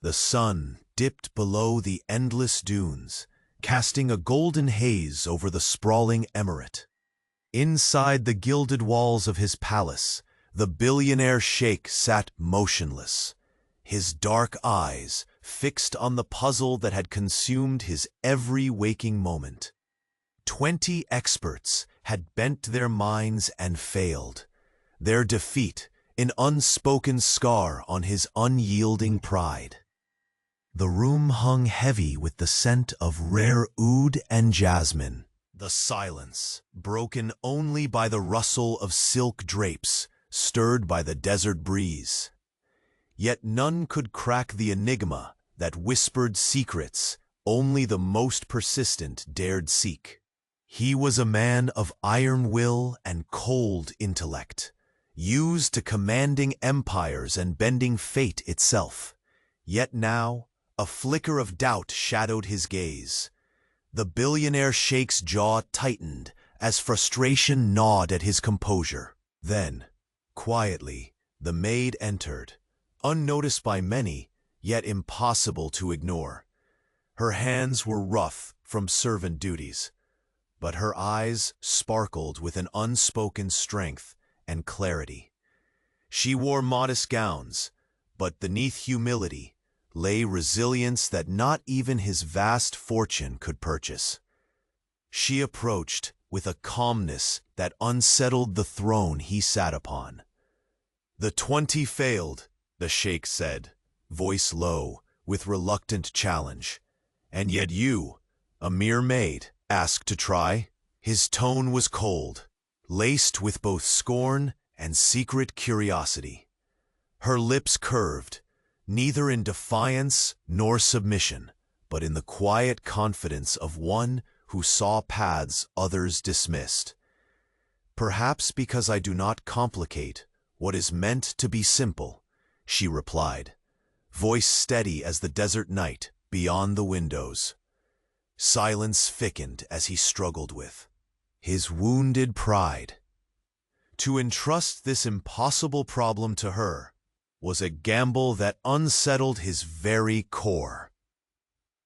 The sun dipped below the endless dunes, casting a golden haze over the sprawling emirate. Inside the gilded walls of his palace, the billionaire Sheikh sat motionless, his dark eyes fixed on the puzzle that had consumed his every waking moment. 20 experts had bent their minds and failed, their defeat an unspoken scar on his unyielding pride. The room hung heavy with the scent of rare oud and jasmine. The silence, broken only by the rustle of silk drapes, stirred by the desert breeze. Yet none could crack the enigma that whispered secrets only the most persistent dared seek. He was a man of iron will and cold intellect, used to commanding empires and bending fate itself. Yet now, a flicker of doubt shadowed his gaze. The billionaire Sheikh's jaw tightened as frustration gnawed at his composure. Then, quietly, the maid entered, unnoticed by many, yet impossible to ignore. Her hands were rough from servant duties, but her eyes sparkled with an unspoken strength and clarity. She wore modest gowns, but beneath humility lay resilience that not even his vast fortune could purchase. She approached with a calmness that unsettled the throne he sat upon. "The 20 failed," the Sheikh said, voice low, with reluctant challenge. "And yet you, a mere maid, asked to try?" His tone was cold, laced with both scorn and secret curiosity. Her lips curved, neither in defiance nor submission, but in the quiet confidence of one who saw paths others dismissed. "Perhaps because I do not complicate what is meant to be simple," she replied, voice steady as the desert night beyond the windows. Silence thickened as he struggled with his wounded pride. To entrust this impossible problem to her was a gamble that unsettled his very core.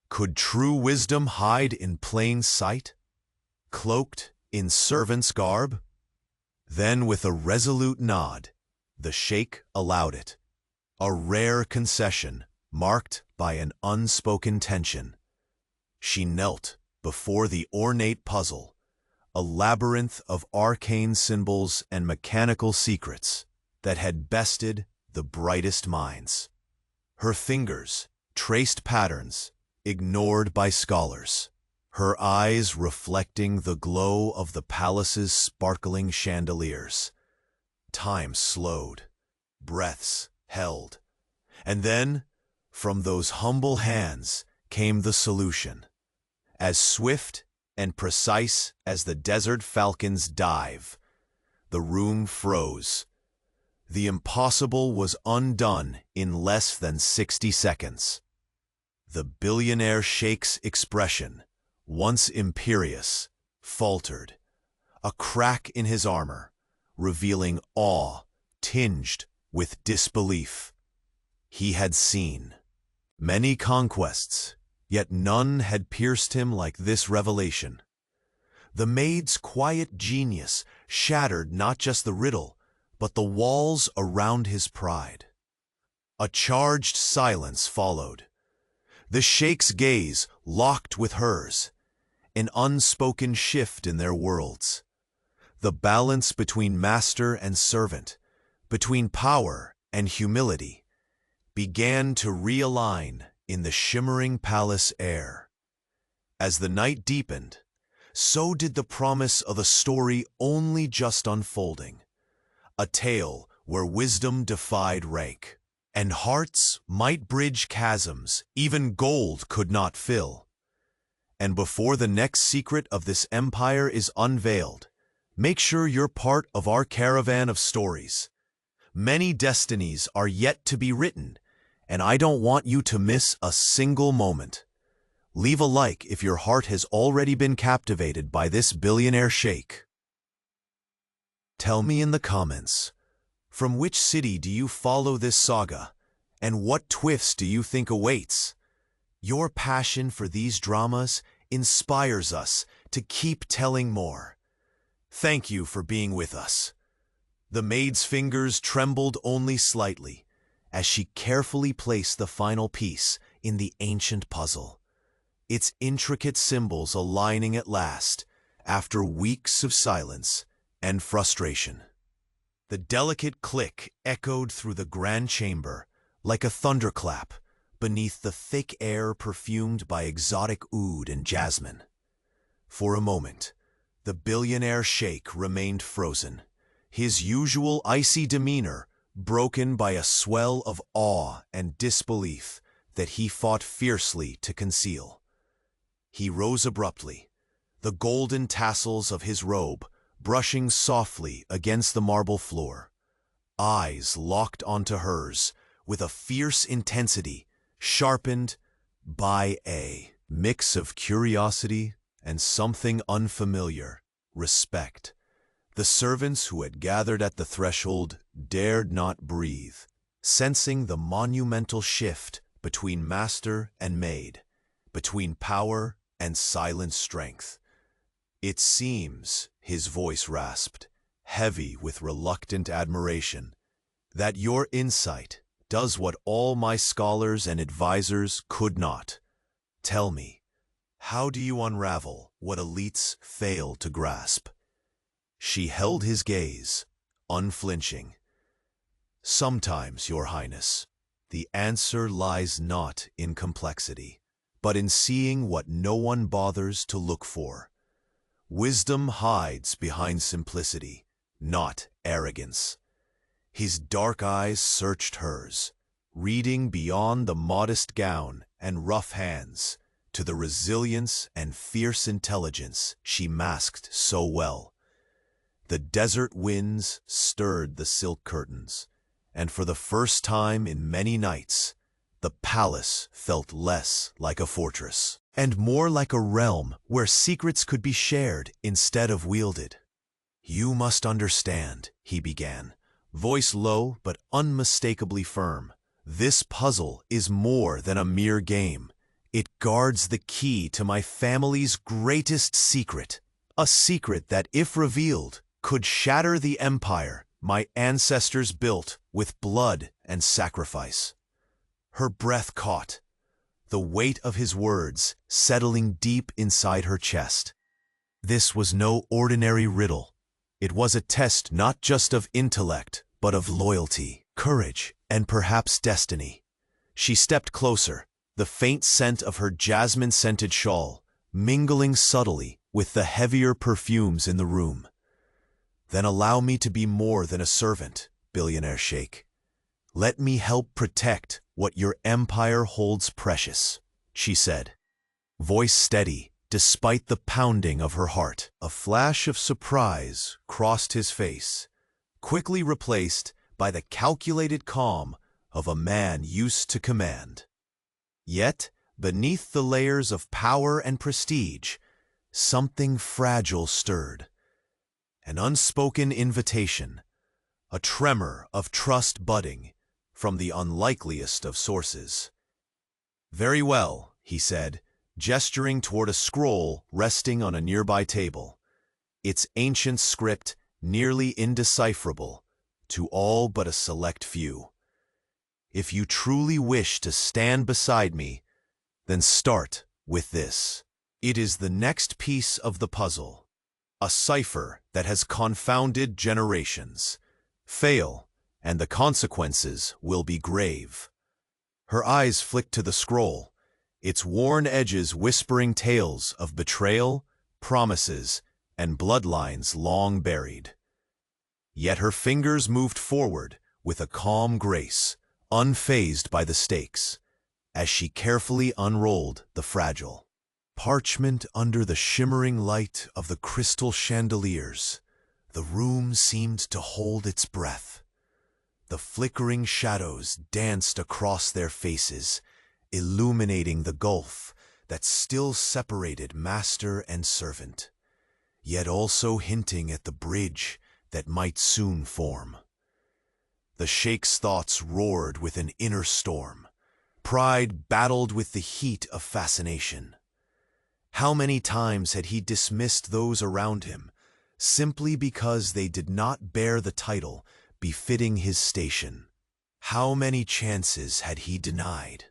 Could true wisdom hide in plain sight, cloaked in servant's garb? Then, with a resolute nod, the Sheikh allowed it, a rare concession marked by an unspoken tension. She knelt before the ornate puzzle, a labyrinth of arcane symbols and mechanical secrets that had bested the brightest minds. Her fingers traced patterns ignored by scholars, her eyes reflecting the glow of the palace's sparkling chandeliers. Time slowed, breaths held, and then, from those humble hands came the solution, as swift and precise as the desert falcon's dive. The room froze. The impossible was undone in less than 60 seconds. The billionaire Sheikh's expression, once imperious, faltered, a crack in his armor, revealing awe tinged with disbelief. He had seen many conquests, yet none had pierced him like this revelation. The maid's quiet genius shattered not just the riddle, but the walls around his pride. A charged silence followed. The Sheikh's gaze locked with hers, an unspoken shift in their worlds. The balance between master and servant, between power and humility, began to realign in the shimmering palace air. As the night deepened, so did the promise of a story only just unfolding. A tale where wisdom defied rank, and hearts might bridge chasms even gold could not fill. And before the next secret of this empire is unveiled, make sure you're part of our caravan of stories. Many destinies are yet to be written, and I don't want you to miss a single moment. Leave a like if your heart has already been captivated by this billionaire Sheikh. Tell me in the comments, from which city do you follow this saga, And what twists do you think awaits? Your passion for these dramas inspires us to keep telling more. Thank you for being with us. The maid's fingers trembled only slightly as she carefully placed the final piece in the ancient puzzle, its intricate symbols aligning at last after weeks of silence and frustration. The delicate click echoed through the grand chamber like a thunderclap beneath the thick air perfumed by exotic oud and jasmine. For a moment, the billionaire Sheikh remained frozen, his usual icy demeanor broken by a swell of awe and disbelief that he fought fiercely to conceal. He rose abruptly, the golden tassels of his robe brushing softly against the marble floor, eyes locked onto hers with a fierce intensity sharpened by a mix of curiosity and something unfamiliar, respect. The servants who had gathered at the threshold dared not breathe, sensing the monumental shift between master and maid, between power and silent strength. It seems, his voice rasped, heavy with reluctant admiration, that your insight does what all my scholars and advisors could not. Tell me, how do you unravel what elites fail to grasp? She held his gaze, unflinching. Sometimes, Your Highness, the answer lies not in complexity, but in seeing what no one bothers to look for. Wisdom hides behind simplicity, not arrogance. His dark eyes searched hers, reading beyond the modest gown and rough hands to the resilience and fierce intelligence she masked so well. The desert winds stirred the silk curtains, and for the first time in many nights, the palace felt less like a fortress, and more like a realm where secrets could be shared instead of wielded. You must understand, he began, voice low but unmistakably firm. This puzzle is more than a mere game. It guards the key to my family's greatest secret, a secret that, if revealed, could shatter the empire my ancestors built with blood and sacrifice. Her breath caught, the weight of his words settling deep inside her chest. This was no ordinary riddle. It was a test not just of intellect, but of loyalty, courage, and perhaps destiny. She stepped closer, the faint scent of her jasmine-scented shawl mingling subtly with the heavier perfumes in the room. Then allow me to be more than a servant, Billionaire Sheikh. Let me help protect what your empire holds precious, she said, voice steady despite the pounding of her heart. A flash of surprise crossed his face, quickly replaced by the calculated calm of a man used to command. Yet, beneath the layers of power and prestige, something fragile stirred. An unspoken invitation, a tremor of trust budding from the unlikeliest of sources. Very well, he said, gesturing toward a scroll resting on a nearby table, its ancient script nearly indecipherable to all but a select few. If you truly wish to stand beside me, then start with this. It is the next piece of the puzzle, a cipher that has confounded generations. Fail, and the consequences will be grave. Her eyes flicked to the scroll, its worn edges whispering tales of betrayal, promises, and bloodlines long buried. Yet her fingers moved forward with a calm grace, unfazed by the stakes, as she carefully unrolled the fragile parchment under the shimmering light of the crystal chandeliers. The room seemed to hold its breath. The flickering shadows danced across their faces, illuminating the gulf that still separated master and servant, yet also hinting at the bridge that might soon form. The Sheikh's thoughts roared with an inner storm. Pride battled with the heat of fascination. How many times had he dismissed those around him, simply because they did not bear the title befitting his station? How many chances had he denied,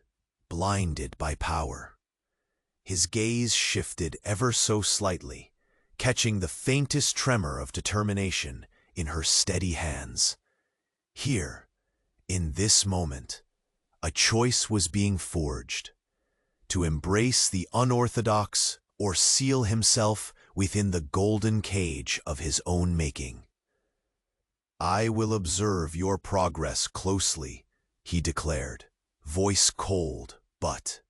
blinded by power? His gaze shifted ever so slightly, catching the faintest tremor of determination in her steady hands. Here, in this moment, a choice was being forged: to embrace the unorthodox or seal himself within the golden cage of his own making. "I will observe your progress closely," he declared, voice cold but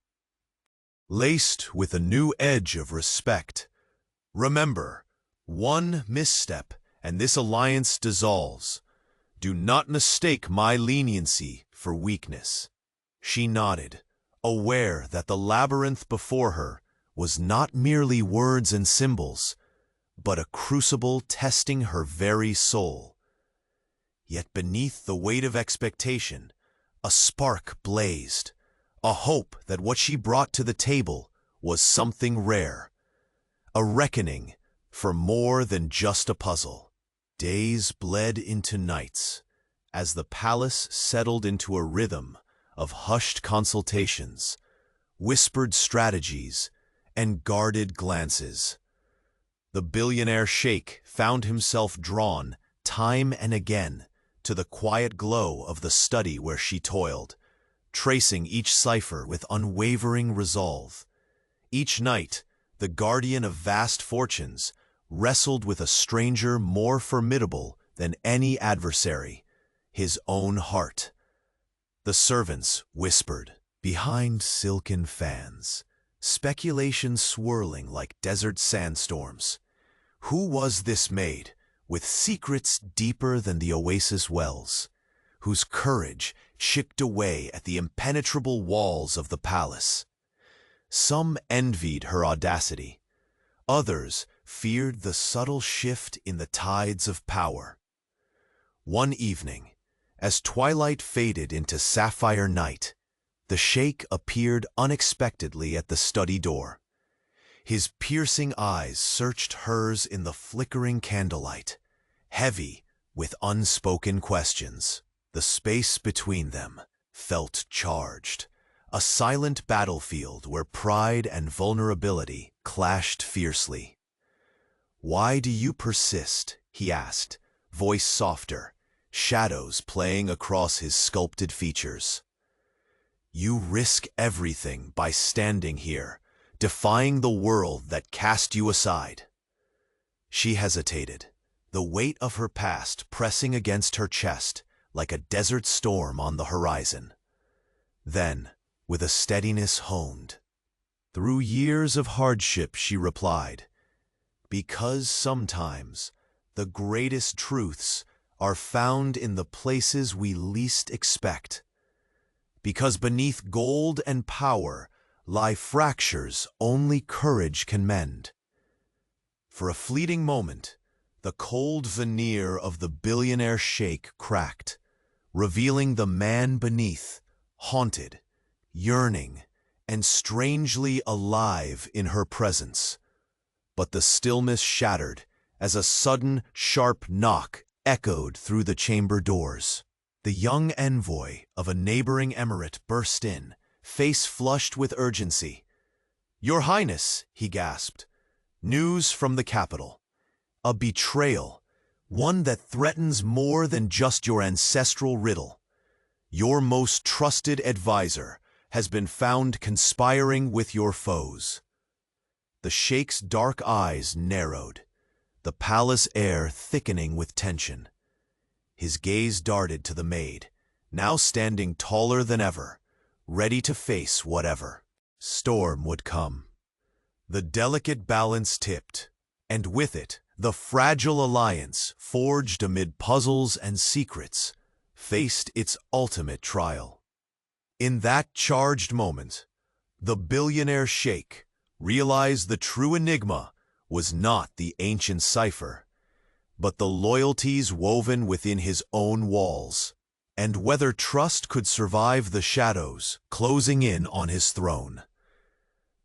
laced with a new edge of respect. "Remember, one misstep and this alliance dissolves. Do not mistake my leniency for weakness." She nodded, aware that the labyrinth before her was not merely words and symbols, but a crucible testing her very soul. Yet beneath the weight of expectation, a spark blazed, a hope that what she brought to the table was something rare, a reckoning for more than just a puzzle. Days bled into nights, as the palace settled into a rhythm of hushed consultations, whispered strategies, and guarded glances. The billionaire Sheikh found himself drawn, time and again, to the quiet glow of the study where she toiled, tracing each cipher with unwavering resolve. Each night, the guardian of vast fortunes wrestled with a stranger more formidable than any adversary, his own heart. The servants whispered, behind silken fans, speculation swirling like desert sandstorms. Who was this maid, with secrets deeper than the oasis wells, whose courage chipped away at the impenetrable walls of the palace? Some envied her audacity. Others feared the subtle shift in the tides of power. One evening, as twilight faded into sapphire night, the Sheikh appeared unexpectedly at the study door. His piercing eyes searched hers in the flickering candlelight, heavy with unspoken questions. The space between them felt charged, a silent battlefield where pride and vulnerability clashed fiercely. "Why do you persist?" he asked, voice softer, shadows playing across his sculpted features. "You risk everything by standing here, defying the world that cast you aside." She hesitated, the weight of her past pressing against her chest like a desert storm on the horizon. Then, with a steadiness honed, "Through years of hardship," she replied, "because sometimes the greatest truths are found in the places we least expect. Because beneath gold and power lie fractures only courage can mend." For a fleeting moment, the cold veneer of the billionaire Sheikh cracked, revealing the man beneath, haunted, yearning, and strangely alive in her presence. But the stillness shattered as a sudden, sharp knock echoed through the chamber doors. The young envoy of a neighboring emirate burst in, face flushed with urgency. "Your Highness," he gasped, "news from the capital. A betrayal, one that threatens more than just your ancestral riddle. Your most trusted advisor has been found conspiring with your foes." The Sheikh's dark eyes narrowed, the palace air thickening with tension. His gaze darted to the maid, now standing taller than ever, ready to face whatever storm would come. The delicate balance tipped, and with it, the fragile alliance, forged amid puzzles and secrets, faced its ultimate trial. In that charged moment, the billionaire Sheikh realized the true enigma was not the ancient cipher, but the loyalties woven within his own walls. and whether trust could survive the shadows closing in on his throne.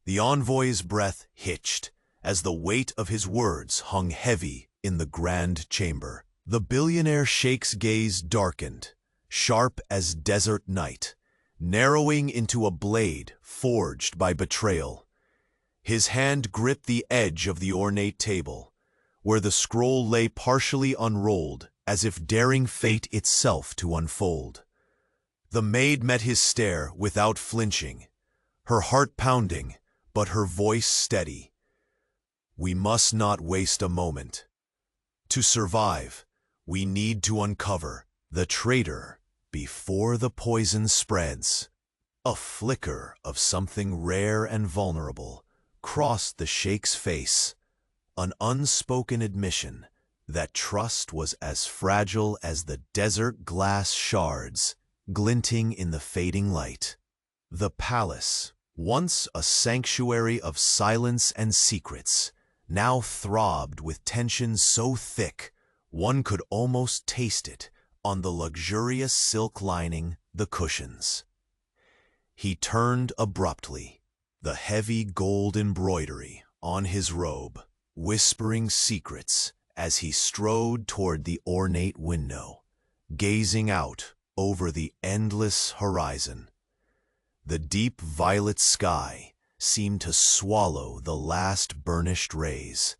The envoy's breath hitched as the weight of his words hung heavy in the grand chamber. The billionaire Sheikh's gaze darkened, sharp as desert night, narrowing into a blade forged by betrayal. His hand gripped the edge of the ornate table, where the scroll lay partially unrolled, as if daring fate itself to unfold. The maid met his stare without flinching, her heart pounding, but her voice steady. "We must not waste a moment. To survive, we need to uncover the traitor before the poison spreads." A flicker of something rare and vulnerable crossed the Sheikh's face, an unspoken admission that trust was as fragile as the desert glass shards glinting in the fading light. The palace, once a sanctuary of silence and secrets, now throbbed with tension so thick one could almost taste it on the luxurious silk lining the cushions. He turned abruptly, the heavy gold embroidery on his robe whispering secrets as he strode toward the ornate window, gazing out over the endless horizon. The deep violet sky seemed to swallow the last burnished rays,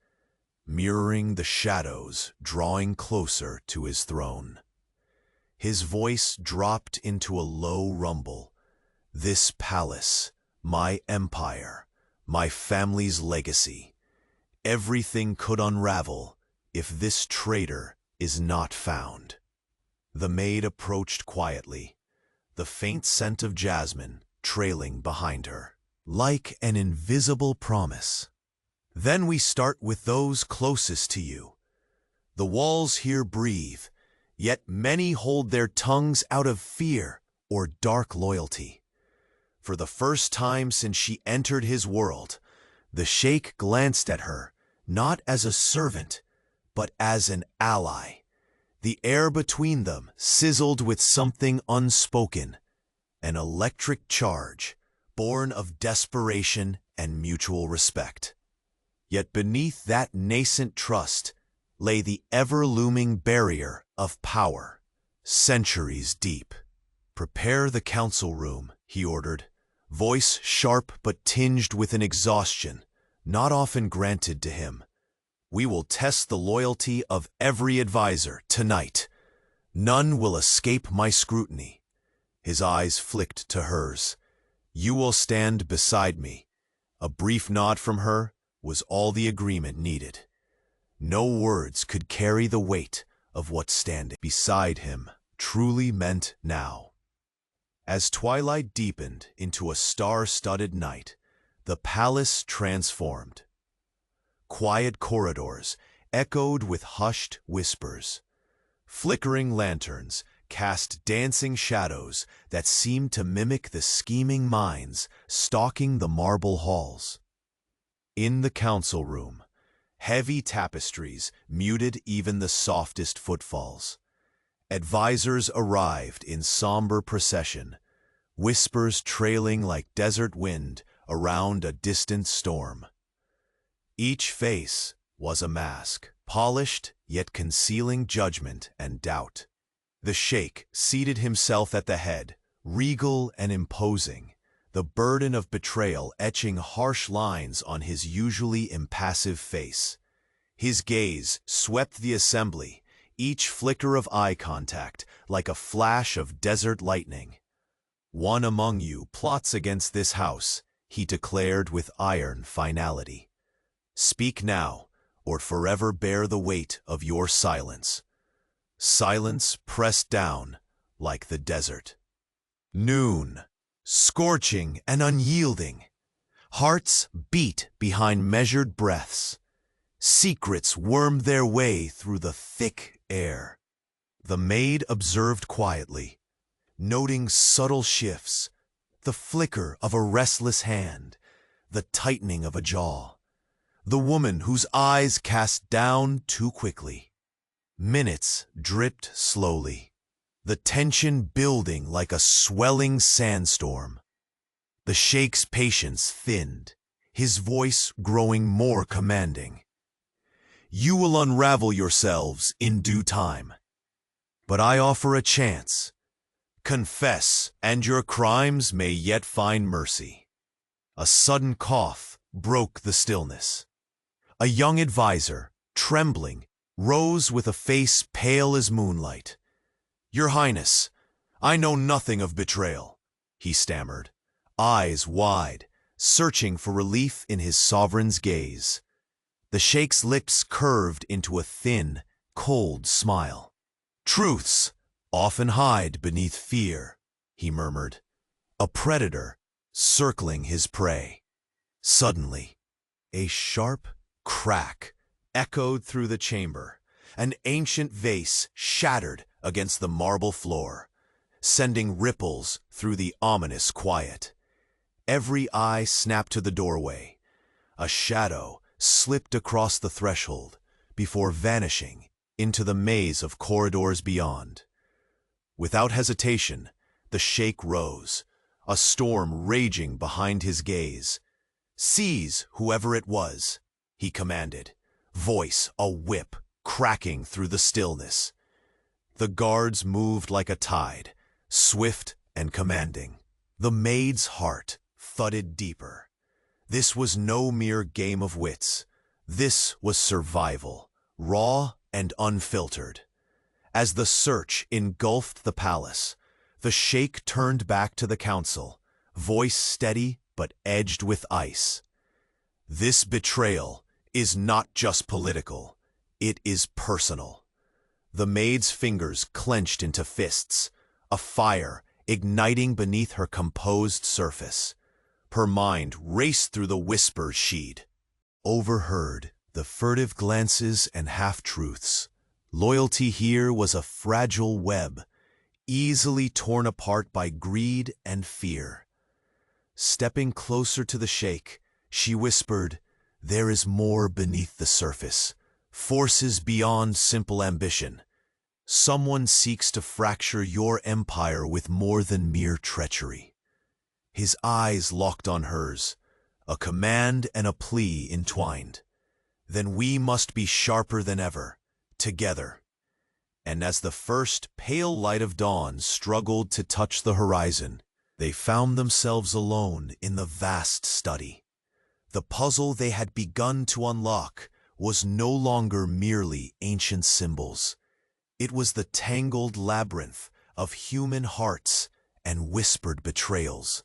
mirroring the shadows drawing closer to his throne. His voice dropped into a low rumble. "This palace, my empire, my family's legacy. Everything could unravel if this traitor is not found." The maid approached quietly, the faint scent of jasmine trailing behind her, like an invisible promise. "Then we start with those closest to you. The walls here breathe, yet many hold their tongues out of fear or dark loyalty." For the first time since she entered his world, the Sheikh glanced at her, not as a servant, but as an ally. The air between them sizzled with something unspoken, an electric charge, born of desperation and mutual respect. Yet beneath that nascent trust lay the ever-looming barrier of power, centuries deep. "Prepare the council room," he ordered, voice sharp but tinged with an exhaustion not often granted to him. "We will test the loyalty of every advisor tonight. None will escape my scrutiny." His eyes flicked to hers. "You will stand beside me." A brief nod from her was all the agreement needed. No words could carry the weight of what standing beside him truly meant now. As twilight deepened into a star-studded night, the palace transformed. Quiet corridors echoed with hushed whispers. Flickering lanterns cast dancing shadows that seemed to mimic the scheming minds stalking the marble halls. In the council room, heavy tapestries muted even the softest footfalls. Advisors arrived in somber procession, whispers trailing like desert wind around a distant storm. Each face was a mask, polished yet concealing judgment and doubt. The Sheikh seated himself at the head, regal and imposing, the burden of betrayal etching harsh lines on his usually impassive face. His gaze swept the assembly, each flicker of eye contact like a flash of desert lightning. "One among you plots against this house," he declared with iron finality. "Speak now, or forever bear the weight of your silence." Silence pressed down like the desert. Noon, scorching and unyielding. Hearts beat behind measured breaths. Secrets wormed their way through the thick air. The maid observed quietly, noting subtle shifts, the flicker of a restless hand, the tightening of a jaw. The woman whose eyes cast down too quickly. Minutes dripped slowly. the tension building like a swelling sandstorm. The Sheikh's patience thinned, his voice growing more commanding. "You will unravel yourselves in due time. But I offer a chance. Confess, and your crimes may yet find mercy." A sudden cough broke the stillness. A young advisor, trembling, rose with a face pale as moonlight. "Your Highness, I know nothing of betrayal," he stammered, eyes wide, searching for relief in his sovereign's gaze. The Sheikh's lips curved into a thin, cold smile. "Truths often hide beneath fear," he murmured, a predator circling his prey. Suddenly, a sharp crack echoed through the chamber. An ancient vase shattered against the marble floor, sending ripples through the ominous quiet. Every eye snapped to the doorway. A shadow slipped across the threshold before vanishing into the maze of corridors beyond. Without hesitation, the Sheikh rose, a storm raging behind his gaze. "Seize whoever it was," he commanded, voice a whip cracking through the stillness. The guards moved like a tide, swift and commanding. The maid's heart thudded deeper. This was no mere game of wits. This was survival, raw and unfiltered. As the search engulfed the palace, the Sheikh turned back to the council, voice steady but edged with ice. "This betrayal is not just political, it is personal." The maid's fingers clenched into fists, a fire igniting beneath her composed surface. Her mind raced through the whispers she'd overheard, the furtive glances and half-truths. Loyalty here was a fragile web, easily torn apart by greed and fear. Stepping closer to the Sheikh, she whispered, "There is more beneath the surface, forces beyond simple ambition. Someone seeks to fracture your empire with more than mere treachery." His eyes locked on hers, a command and a plea entwined. "Then we must be sharper than ever, together." And as the first pale light of dawn struggled to touch the horizon, they found themselves alone in the vast study. The puzzle they had begun to unlock was no longer merely ancient symbols. It was the tangled labyrinth of human hearts and whispered betrayals.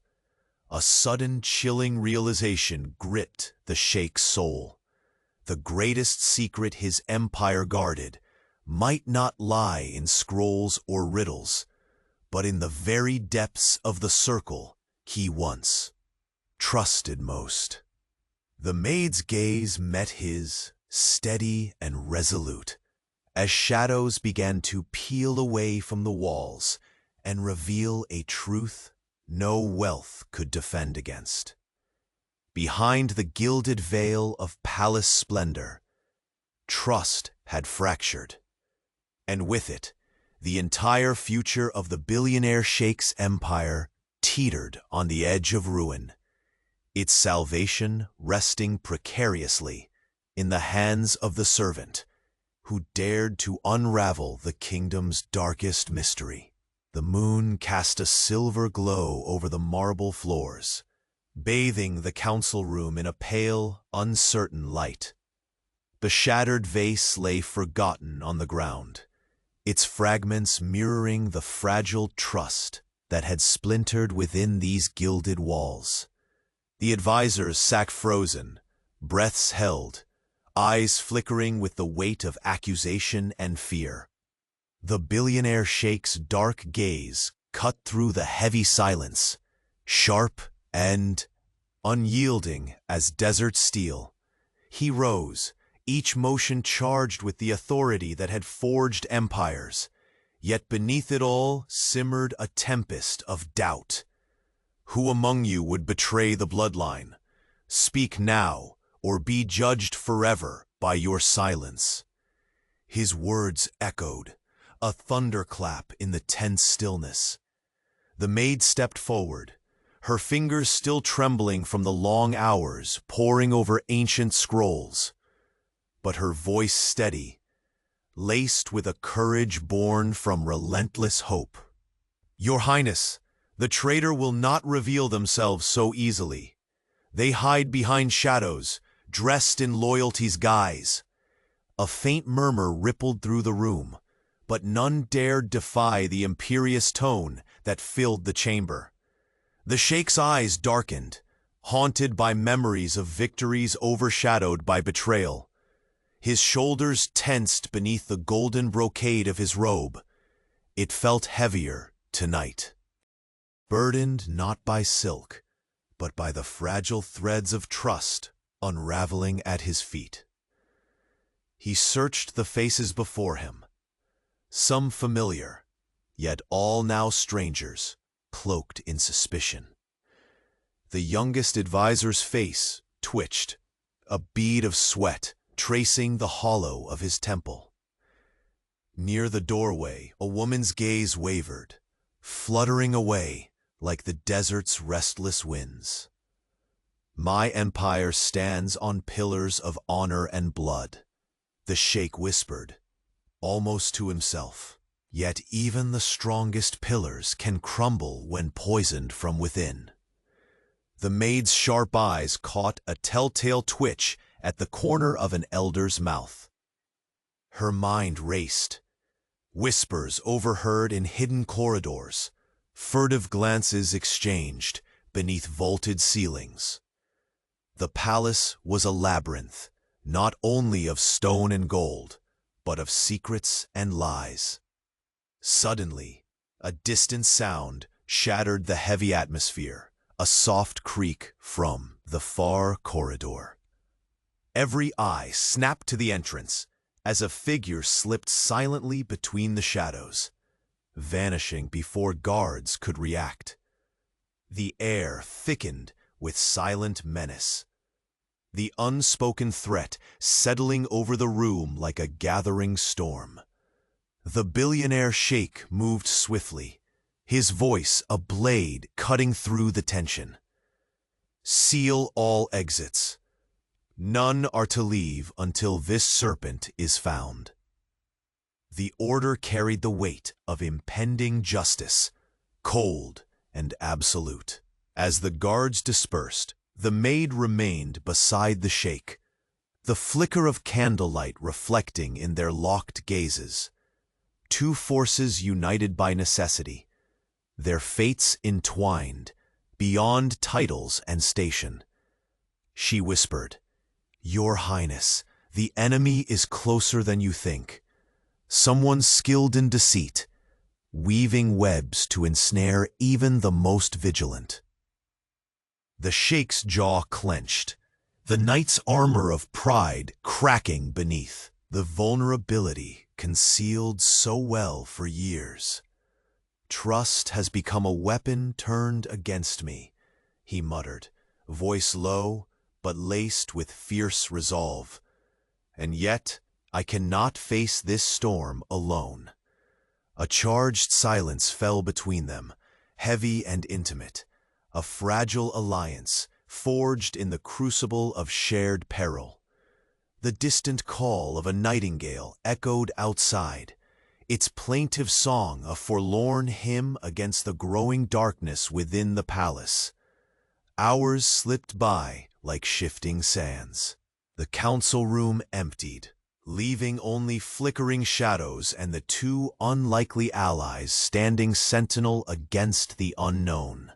A sudden chilling realization gripped the Sheikh's soul. The greatest secret his empire guarded might not lie in scrolls or riddles, but in the very depths of the circle he once trusted most. The maid's gaze met his, steady and resolute, as shadows began to peel away from the walls and reveal a truth no wealth could defend against. Behind the gilded veil of palace splendor, trust had fractured, and with it, the entire future of the billionaire Sheikh's empire teetered on the edge of ruin, its salvation resting precariously in the hands of the servant who dared to unravel the kingdom's darkest mystery. The moon cast a silver glow over the marble floors, bathing the council room in a pale, uncertain light. The shattered vase lay forgotten on the ground, its fragments mirroring the fragile trust that had splintered within these gilded walls. The advisors sat frozen, breaths held, eyes flickering with the weight of accusation and fear. The billionaire Sheikh's dark gaze cut through the heavy silence, sharp and unyielding as desert steel. He rose, each motion charged with the authority that had forged empires, yet beneath it all simmered a tempest of doubt. "Who among you would betray the bloodline? Speak now, or be judged forever by your silence." His words echoed, a thunderclap in the tense stillness. The maid stepped forward, her fingers still trembling from the long hours poring over ancient scrolls, but her voice steady, laced with a courage born from relentless hope. "Your Highness, the traitor will not reveal themselves so easily. They hide behind shadows, dressed in loyalty's guise." A faint murmur rippled through the room, but none dared defy the imperious tone that filled the chamber. The Sheikh's eyes darkened, haunted by memories of victories overshadowed by betrayal. His shoulders tensed beneath the golden brocade of his robe. It felt heavier tonight. Burdened not by silk, but by the fragile threads of trust unraveling at his feet. He searched the faces before him, some familiar, yet all now strangers, cloaked in suspicion. The youngest advisor's face twitched, a bead of sweat tracing the hollow of his temple. Near the doorway, a woman's gaze wavered, fluttering away like the desert's restless winds. "My empire stands on pillars of honor and blood," the Sheikh whispered, almost to himself. "Yet even the strongest pillars can crumble when poisoned from within." The maid's sharp eyes caught a telltale twitch at the corner of an elder's mouth. Her mind raced. Whispers overheard in hidden corridors, furtive glances exchanged beneath vaulted ceilings. The palace was a labyrinth, not only of stone and gold, but of secrets and lies. Suddenly, a distant sound shattered the heavy atmosphere, a soft creak from the far corridor. Every eye snapped to the entrance as a figure slipped silently between the shadows, vanishing before guards could react. The air thickened with silent menace, the unspoken threat settling over the room like a gathering storm. The billionaire Sheikh moved swiftly, his voice a blade cutting through the tension. "Seal all exits. None are to leave until this serpent is found." The order carried the weight of impending justice, cold and absolute. As the guards dispersed, the maid remained beside the Sheikh, the flicker of candlelight reflecting in their locked gazes. Two forces united by necessity, their fates entwined, beyond titles and station. She whispered, "Your Highness, the enemy is closer than you think. Someone skilled in deceit, weaving webs to ensnare even the most vigilant." The Sheikh's jaw clenched, the knight's armor of pride cracking beneath, the vulnerability concealed so well for years. "Trust has become a weapon turned against me," he muttered, voice low but laced with fierce resolve. "And yet I cannot face this storm alone." A charged silence fell between them, heavy and intimate, a fragile alliance forged in the crucible of shared peril. The distant call of a nightingale echoed outside, its plaintive song a forlorn hymn against the growing darkness within the palace. Hours slipped by like shifting sands. The council room emptied, leaving only flickering shadows and the two unlikely allies standing sentinel against the unknown.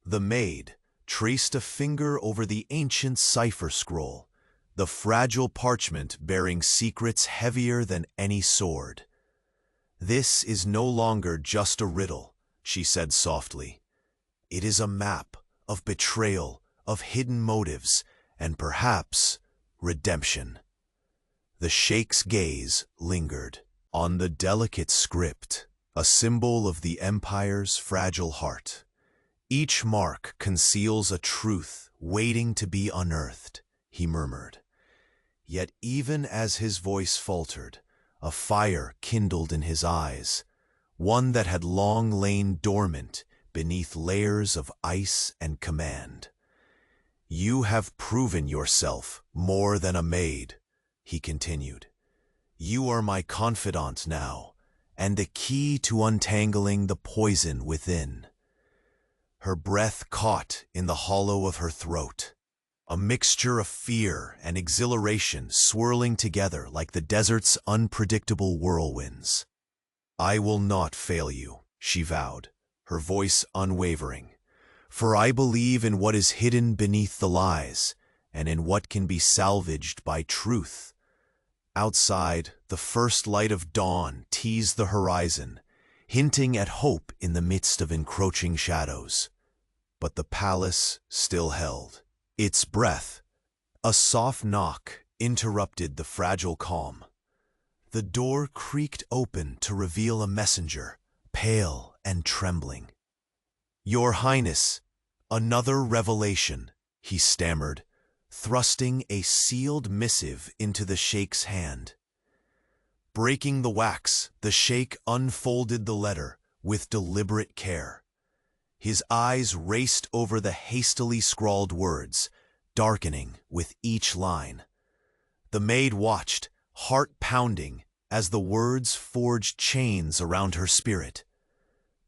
The maid traced a finger over the ancient cipher scroll, the fragile parchment bearing secrets heavier than any sword. "This is no longer just a riddle," she said softly. "It is a map of betrayal, of hidden motives, and perhaps redemption." The Sheikh's gaze lingered on the delicate script, a symbol of the empire's fragile heart. "Each mark conceals a truth waiting to be unearthed," he murmured. Yet even as his voice faltered, a fire kindled in his eyes, one that had long lain dormant beneath layers of ice and command. "You have proven yourself more than a maid," he continued. "You are my confidant now, and the key to untangling the poison within." Her breath caught in the hollow of her throat, a mixture of fear and exhilaration swirling together like the desert's unpredictable whirlwinds. "I will not fail you," she vowed, her voice unwavering, "for I believe in what is hidden beneath the lies, and in what can be salvaged by truth." Outside, the first light of dawn teased the horizon, hinting at hope in the midst of encroaching shadows. But the palace still held its breath. A soft knock interrupted the fragile calm. The door creaked open to reveal a messenger, pale and trembling. "Your Highness, another revelation," he stammered, thrusting a sealed missive into the Sheikh's hand. Breaking the wax, the Sheikh unfolded the letter with deliberate care. His eyes raced over the hastily scrawled words, darkening with each line. The maid watched, heart pounding, as the words forged chains around her spirit.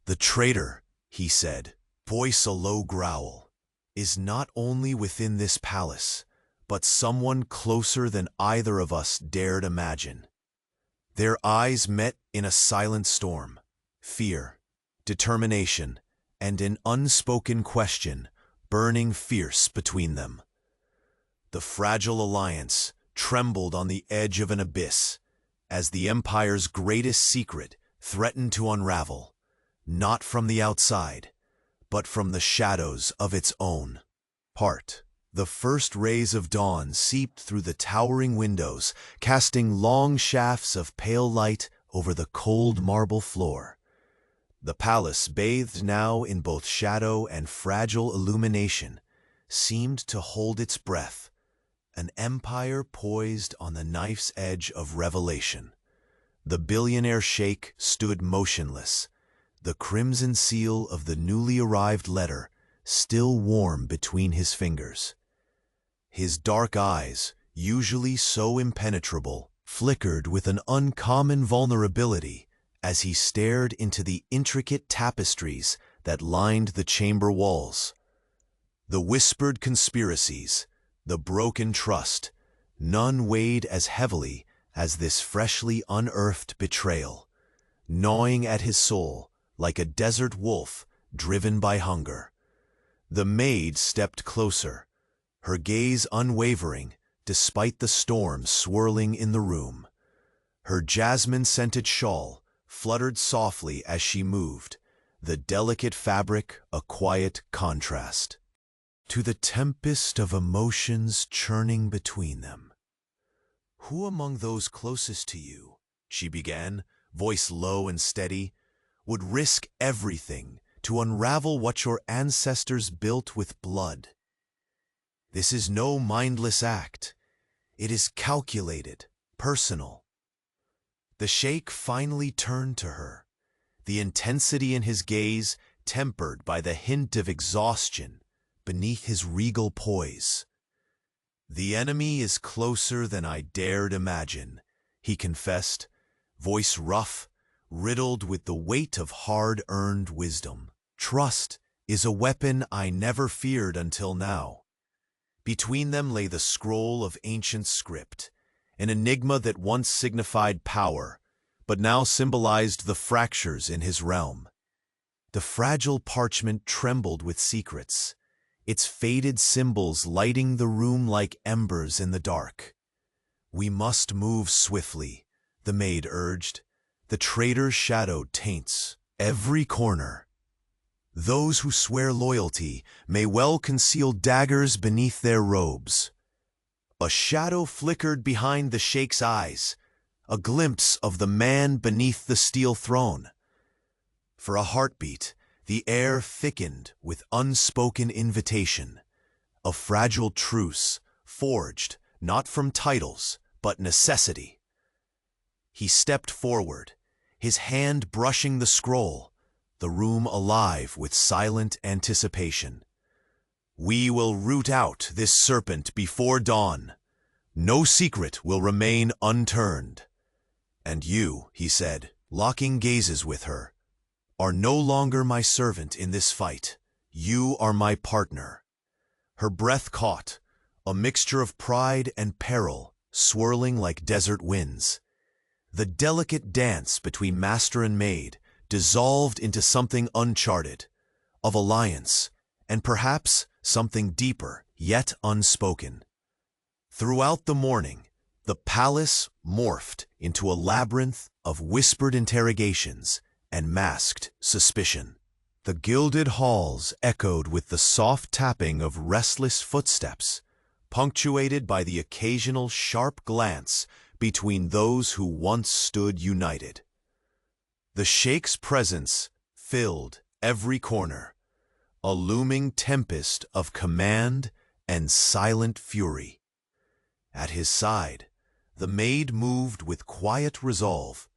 "The traitor," he said, voice a low growl, "is not only within this palace, but someone closer than either of us dared imagine." Their eyes met in a silent storm, fear, determination, and an unspoken question burning fierce between them. The fragile alliance trembled on the edge of an abyss, as the Empire's greatest secret threatened to unravel, not from the outside, but from the shadows of its own heart. The first rays of dawn seeped through the towering windows, casting long shafts of pale light over the cold marble floor. The palace, bathed now in both shadow and fragile illumination, seemed to hold its breath, an empire poised on the knife's edge of revelation. The billionaire Sheikh stood motionless, the crimson seal of the newly arrived letter still warm between his fingers. His dark eyes, usually so impenetrable, flickered with an uncommon vulnerability as he stared into the intricate tapestries that lined the chamber walls. The whispered conspiracies, the broken trust, none weighed as heavily as this freshly unearthed betrayal, gnawing at his soul like a desert wolf driven by hunger. The maid stepped closer, her gaze unwavering despite the storm swirling in the room. Her jasmine-scented shawl fluttered softly as she moved, the delicate fabric a quiet contrast to the tempest of emotions churning between them. "Who among those closest to you," she began, voice low and steady, "would risk everything to unravel what your ancestors built with blood? This is no mindless act. It is calculated, personal." The Sheikh finally turned to her, the intensity in his gaze tempered by the hint of exhaustion beneath his regal poise. "The enemy is closer than I dared imagine," he confessed, voice rough, riddled with the weight of hard-earned wisdom. "Trust is a weapon I never feared until now." Between them lay the scroll of ancient script, an enigma that once signified power, but now symbolized the fractures in his realm. The fragile parchment trembled with secrets, its faded symbols lighting the room like embers in the dark. "We must move swiftly," the maid urged. "The traitor's shadow taints every corner. Those who swear loyalty may well conceal daggers beneath their robes." A shadow flickered behind the Sheikh's eyes, a glimpse of the man beneath the steel throne. For a heartbeat, the air thickened with unspoken invitation, a fragile truce forged not from titles but necessity. He stepped forward, his hand brushing the scroll, the room alive with silent anticipation. "We will root out this serpent before dawn. No secret will remain unturned. And you," he said, locking gazes with her, "are no longer my servant in this fight. You are my partner." Her breath caught, a mixture of pride and peril, swirling like desert winds. The delicate dance between master and maid dissolved into something uncharted, of alliance, and perhaps something deeper, yet unspoken. Throughout the morning, the palace morphed into a labyrinth of whispered interrogations and masked suspicion. The gilded halls echoed with the soft tapping of restless footsteps, punctuated by the occasional sharp glance between those who once stood united. The Sheikh's presence filled every corner, a looming tempest of command and silent fury. At his side, the maid moved with quiet resolve,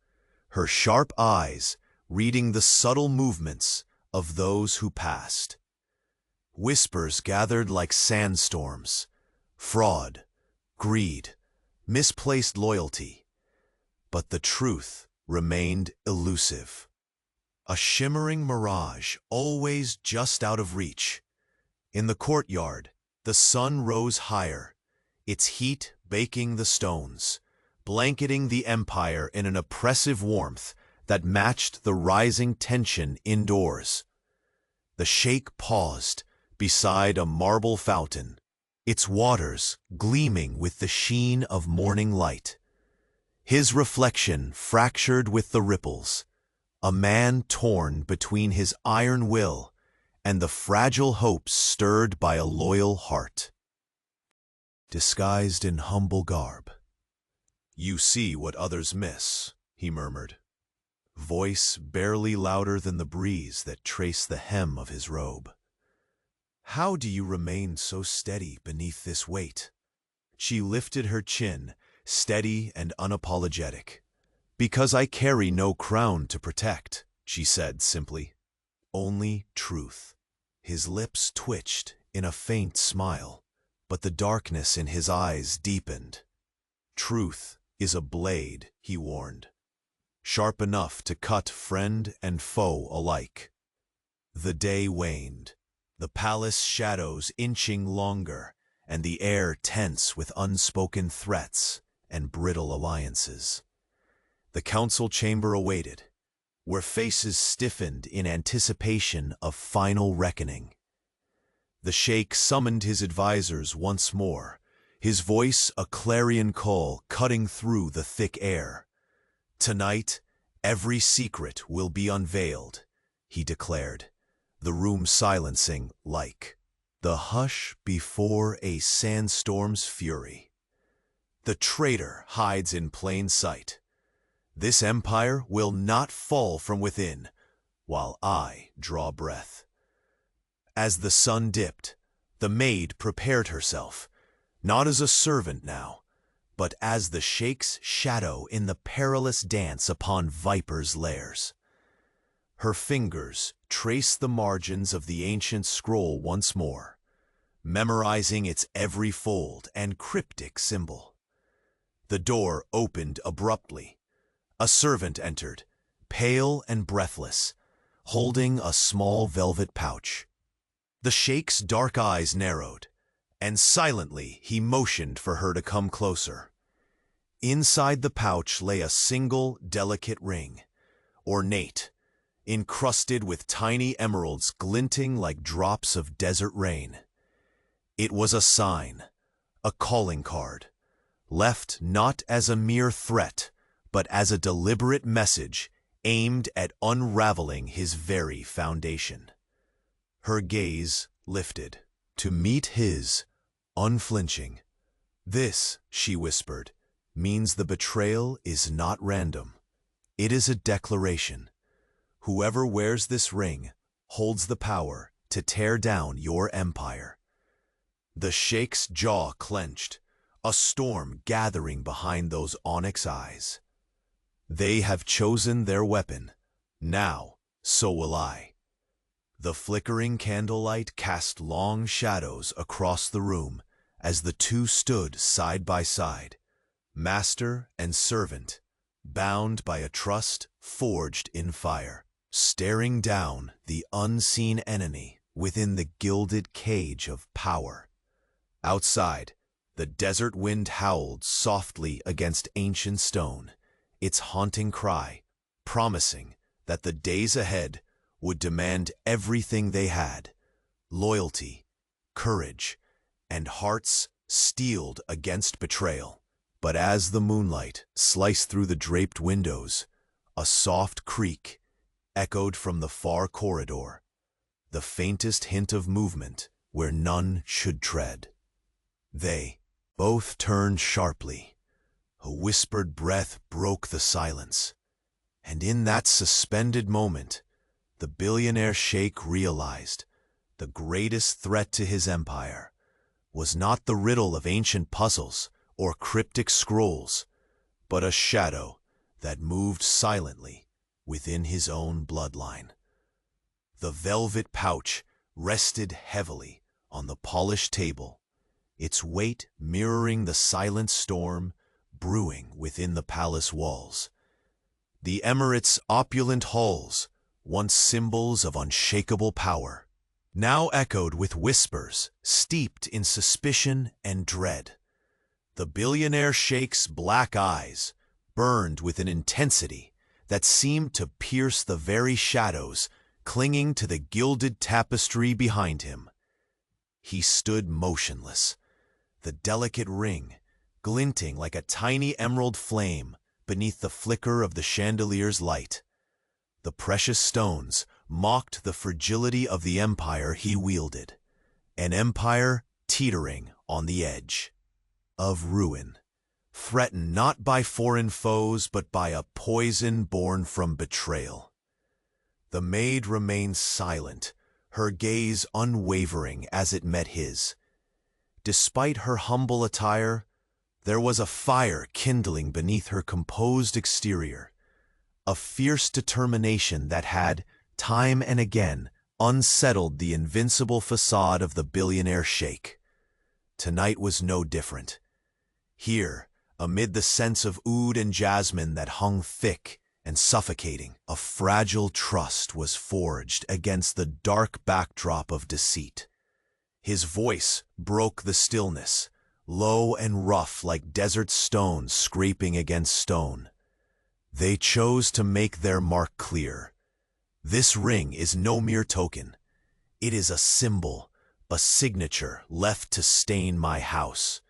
her sharp eyes reading the subtle movements of those who passed. Whispers gathered like sandstorms, fraud, greed, misplaced loyalty, but the truth remained elusive. A shimmering mirage, always just out of reach. In the courtyard, the sun rose higher, its heat baking the stones, blanketing the empire in an oppressive warmth that matched the rising tension indoors. The Sheikh paused beside a marble fountain, its waters gleaming with the sheen of morning light. His reflection fractured with the ripples, a man torn between his iron will and the fragile hopes stirred by a loyal heart. Disguised in humble garb, "You see what others miss," he murmured, voice barely louder than the breeze that traced the hem of his robe. "How do you remain so steady beneath this weight?" She lifted her chin, steady and unapologetic. "Because I carry no crown to protect," she said simply. "Only truth." His lips twitched in a faint smile, but the darkness in his eyes deepened. "Truth is a blade," he warned, "sharp enough to cut friend and foe alike." The day waned, the palace shadows inching longer, and the air tense with unspoken threats and brittle alliances. The council chamber awaited, where faces stiffened in anticipation of final reckoning. The Sheikh summoned his advisors once more, his voice a clarion call cutting through the thick air. "Tonight, every secret will be unveiled," he declared, the room silencing like the hush before a sandstorm's fury. "The traitor hides in plain sight. This empire will not fall from within while I draw breath." As the sun dipped, the maid prepared herself, not as a servant now, but as the Sheikh's shadow in the perilous dance upon vipers' lairs. Her fingers traced the margins of the ancient scroll once more, memorizing its every fold and cryptic symbol. The door opened abruptly. A servant entered, pale and breathless, holding a small velvet pouch. The Sheikh's dark eyes narrowed, and silently he motioned for her to come closer. Inside the pouch lay a single delicate ring, ornate, encrusted with tiny emeralds glinting like drops of desert rain. It was a sign, a calling card, left not as a mere threat, but as a deliberate message aimed at unraveling his very foundation. Her gaze lifted, to meet his, unflinching. "This," she whispered, "means the betrayal is not random. It is a declaration. Whoever wears this ring holds the power to tear down your empire." The Sheikh's jaw clenched, a storm gathering behind those onyx eyes. They have chosen their weapon. Now, so will I. The flickering candlelight cast long shadows across the room as the two stood side by side, master and servant, bound by a trust forged in fire, staring down the unseen enemy within the gilded cage of power. Outside, the desert wind howled softly against ancient stone, its haunting cry, promising that the days ahead would demand everything they had: loyalty, courage, and hearts steeled against betrayal. But as the moonlight sliced through the draped windows, a soft creak echoed from the far corridor, the faintest hint of movement where none should tread. They both turned sharply. A whispered breath broke the silence, and in that suspended moment, the billionaire Sheikh realized the greatest threat to his empire was not the riddle of ancient puzzles or cryptic scrolls, but a shadow that moved silently within his own bloodline. The velvet pouch rested heavily on the polished table, its weight mirroring the silent storm brewing within the palace walls. The emirate's opulent halls, once symbols of unshakable power, now echoed with whispers steeped in suspicion and dread. The billionaire Sheikh's black eyes burned with an intensity that seemed to pierce the very shadows clinging to the gilded tapestry behind him. He stood motionless, the delicate ring glinting like a tiny emerald flame beneath the flicker of the chandelier's light. The precious stones mocked the fragility of the empire he wielded, an empire teetering on the edge of ruin, threatened not by foreign foes but by a poison born from betrayal. The maid remained silent, her gaze unwavering as it met his. Despite her humble attire, there was a fire kindling beneath her composed exterior, a fierce determination that had, time and again, unsettled the invincible facade of the billionaire Sheikh. Tonight was no different. Here, amid the scents of oud and jasmine that hung thick and suffocating, a fragile trust was forged against the dark backdrop of deceit. His voice broke the stillness, low and rough like desert stones scraping against stone. They chose to make their mark clear. This ring is no mere token. It is a symbol, a signature left to stain my house.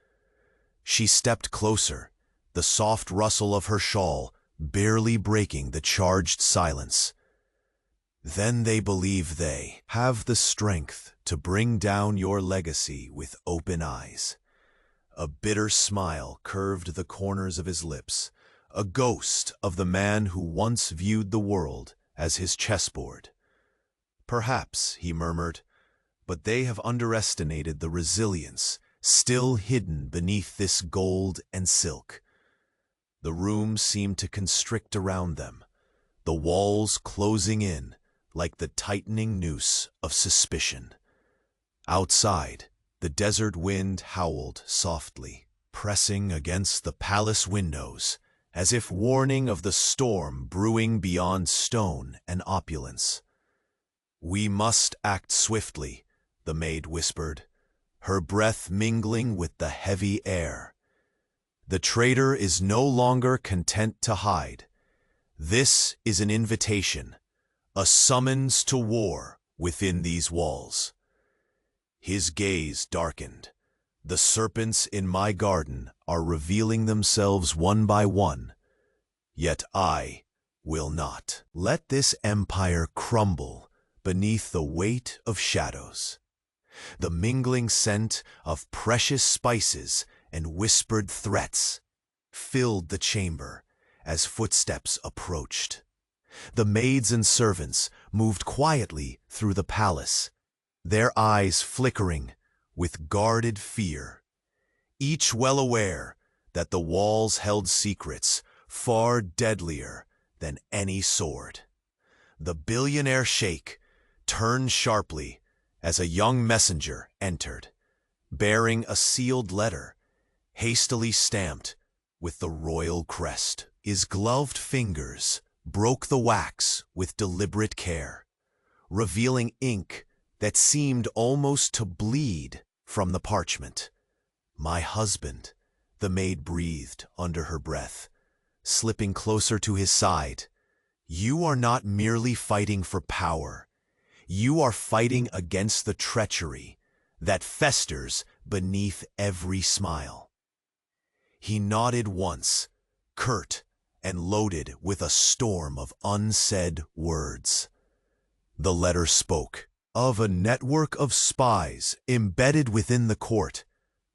She stepped closer, the soft rustle of her shawl barely breaking the charged silence. Then they believe they have the strength to bring down your legacy with open eyes. A bitter smile curved the corners of his lips, a ghost of the man who once viewed the world as his chessboard. Perhaps, he murmured, but they have underestimated the resilience still hidden beneath this gold and silk. The room seemed to constrict around them, the walls closing in like the tightening noose of suspicion. Outside, the desert wind howled softly, pressing against the palace windows, as if warning of the storm brewing beyond stone and opulence. "We must act swiftly," the maid whispered, her breath mingling with the heavy air. "The traitor is no longer content to hide. This is an invitation, a summons to war within these walls." His gaze darkened. "The serpents in my garden are revealing themselves one by one, yet I will not let this empire crumble beneath the weight of shadows." The mingling scent of precious spices and whispered threats filled the chamber as footsteps approached. The maids and servants moved quietly through the palace, their eyes flickering with guarded fear, each well aware that the walls held secrets far deadlier than any sword. The billionaire Sheikh turned sharply as a young messenger entered, bearing a sealed letter, hastily stamped with the royal crest. His gloved fingers broke the wax with deliberate care, revealing ink that seemed almost to bleed from the parchment. "My husband," the maid breathed under her breath, slipping closer to his side. "You are not merely fighting for power. You are fighting against the treachery that festers beneath every smile." He nodded once, curt and loaded with a storm of unsaid words. The letter spoke of a network of spies embedded within the court,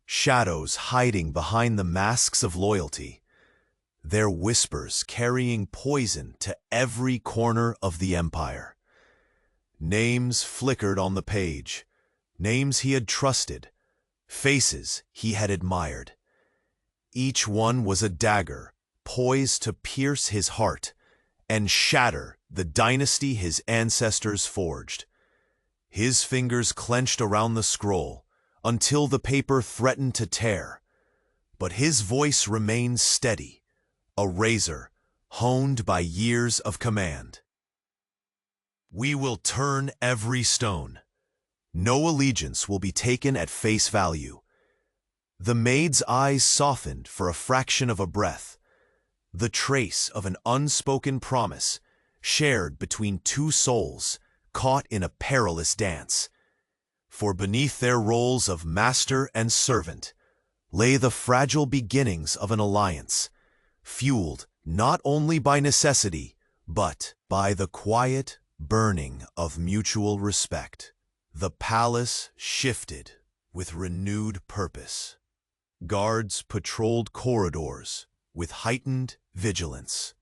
shadows hiding behind the masks of loyalty, their whispers carrying poison to every corner of the empire. Names flickered on the page, names he had trusted, faces he had admired. Each one was a dagger poised to pierce his heart and shatter the dynasty his ancestors forged. His fingers clenched around the scroll until the paper threatened to tear, but his voice remained steady, a razor honed by years of command. "We will turn every stone. No allegiance will be taken at face value." The maid's eyes softened for a fraction of a breath, the trace of an unspoken promise shared between two souls caught in a perilous dance. For beneath their roles of master and servant lay the fragile beginnings of an alliance, fueled not only by necessity, but by the quiet burning of mutual respect. The palace shifted with renewed purpose. Guards patrolled corridors with heightened vigilance.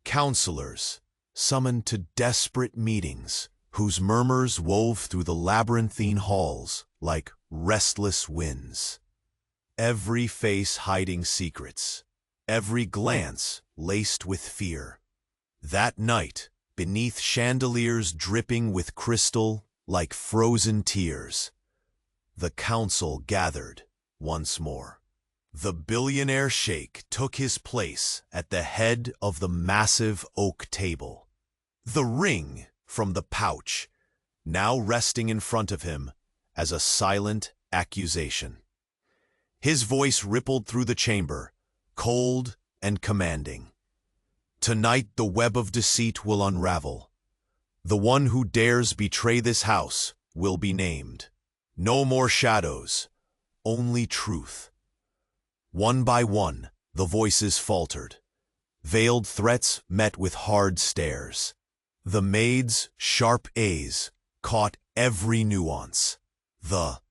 Counselors summoned to desperate meetings whose murmurs wove through the labyrinthine halls like restless winds. Every face hiding secrets, every glance laced with fear. That night, beneath chandeliers dripping with crystal like frozen tears, the council gathered once more. The billionaire Sheikh took his place at the head of the massive oak table, the ring from the pouch now resting in front of him as a silent accusation. His voice rippled through the chamber, cold and commanding. "Tonight the web of deceit will unravel. The one who dares betray this house will be named. No more shadows, only truth." One by one, the voices faltered. Veiled threats met with hard stares. The maid's sharp A's caught every nuance. The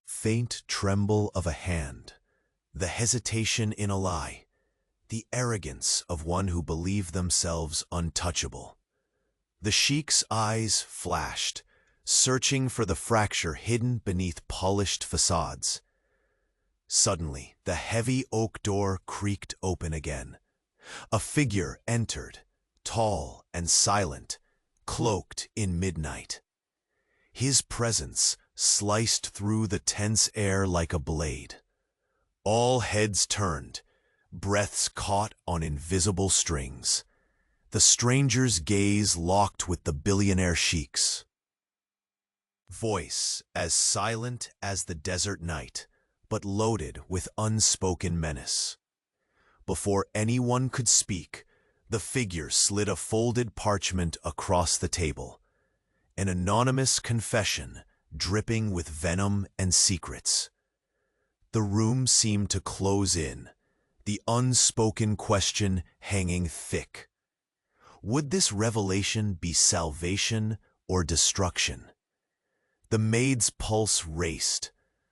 faint tremble of a hand, the hesitation in a lie, the arrogance of one who believed themselves untouchable. The Sheikh's eyes flashed, searching for the fracture hidden beneath polished facades. Suddenly, the heavy oak door creaked open again. A figure entered, tall and silent, cloaked in midnight. His presence sliced through the tense air like a blade. All heads turned, breaths caught on invisible strings. The stranger's gaze locked with the billionaire Sheikh's. Voice as silent as the desert night, but loaded with unspoken menace. Before anyone could speak, the figure slid a folded parchment across the table, an anonymous confession dripping with venom and secrets. The room seemed to close in, the unspoken question hanging thick. Would this revelation be salvation or destruction? The maid's pulse raced,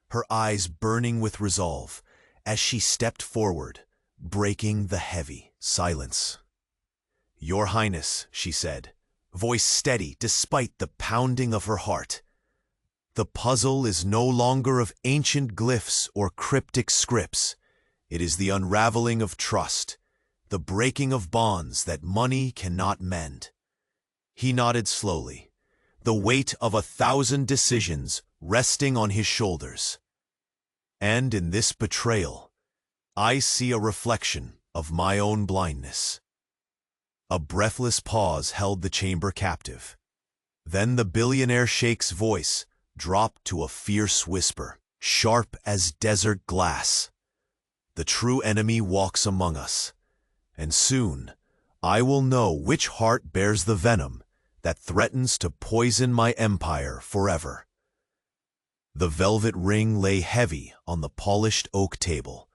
her eyes burning with resolve, as she stepped forward, breaking the heavy silence. "Your Highness," she said, voice steady despite the pounding of her heart. "The puzzle is no longer of ancient glyphs or cryptic scripts. It is the unraveling of trust, the breaking of bonds that money cannot mend. He nodded slowly, the weight of 1,000 decisions resting on his shoulders. And in this betrayal, I see a reflection of my own blindness. A breathless pause held the chamber captive. Then the billionaire Sheikh's voice dropped to a fierce whisper, sharp as desert glass. The true enemy walks among us, and soon I will know which heart bears the venom that threatens to poison my empire forever. The velvet ring lay heavy on the polished oak table,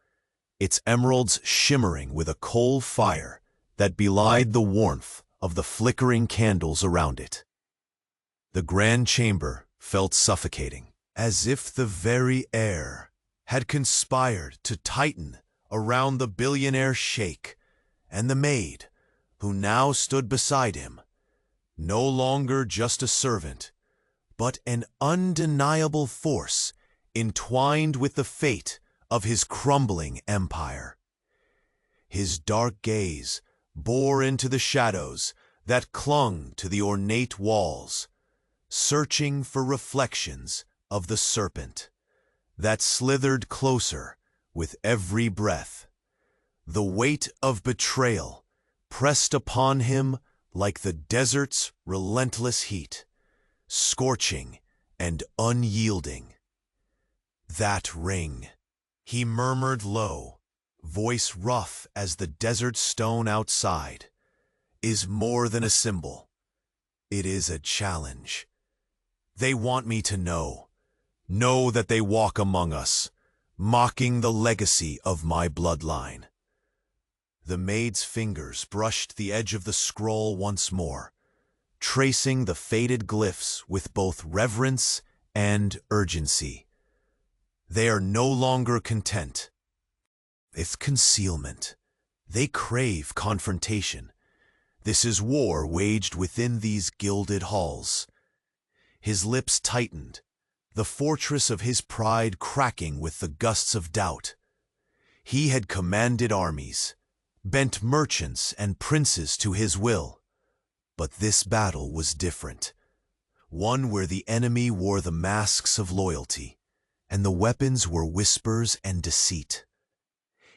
its emeralds shimmering with a coal fire that belied the warmth of the flickering candles around it. The grand chamber felt suffocating, as if the very air had conspired to tighten around the billionaire Sheikh and the maid, who now stood beside him, no longer just a servant, but an undeniable force entwined with the fate of his crumbling empire. His dark gaze bore into the shadows that clung to the ornate walls, searching for reflections of the serpent that slithered closer with every breath. The weight of betrayal pressed upon him like the desert's relentless heat, scorching and unyielding. That ring, he murmured low, voice rough as the desert stone outside, is more than a symbol. It is a challenge. They want me to know that they walk among us, mocking the legacy of my bloodline. The maid's fingers brushed the edge of the scroll once more, tracing the faded glyphs with both reverence and urgency. They are no longer content with concealment. They crave confrontation. This is war waged within these gilded halls. His lips tightened, the fortress of his pride cracking with the gusts of doubt. He had commanded armies, bent merchants and princes to his will. But this battle was different, one where the enemy wore the masks of loyalty, and the weapons were whispers and deceit.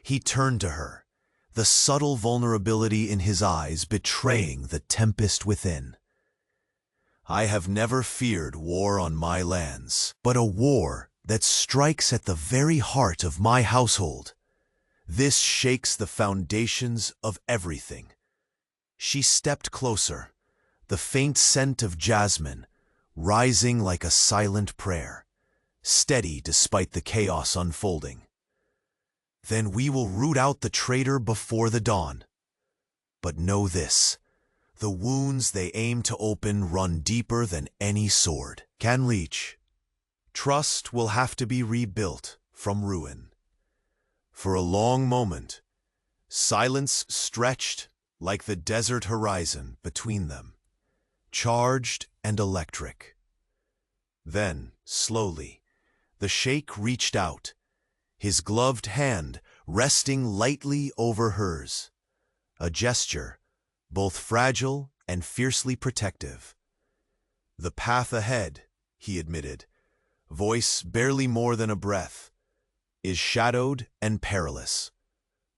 He turned to her, the subtle vulnerability in his eyes betraying the tempest within. I have never feared war on my lands, but a war that strikes at the very heart of my household. This shakes the foundations of everything. She stepped closer, the faint scent of jasmine rising like a silent prayer, steady despite the chaos unfolding. Then we will root out the traitor before the dawn. But know this, the wounds they aim to open run deeper than any sword can reach. Trust will have to be rebuilt from ruin. For a long moment, silence stretched like the desert horizon between them, charged and electric. Then, slowly, the Sheikh reached out, his gloved hand resting lightly over hers, a gesture both fragile and fiercely protective. The path ahead, he admitted, voice barely more than a breath, is shadowed and perilous.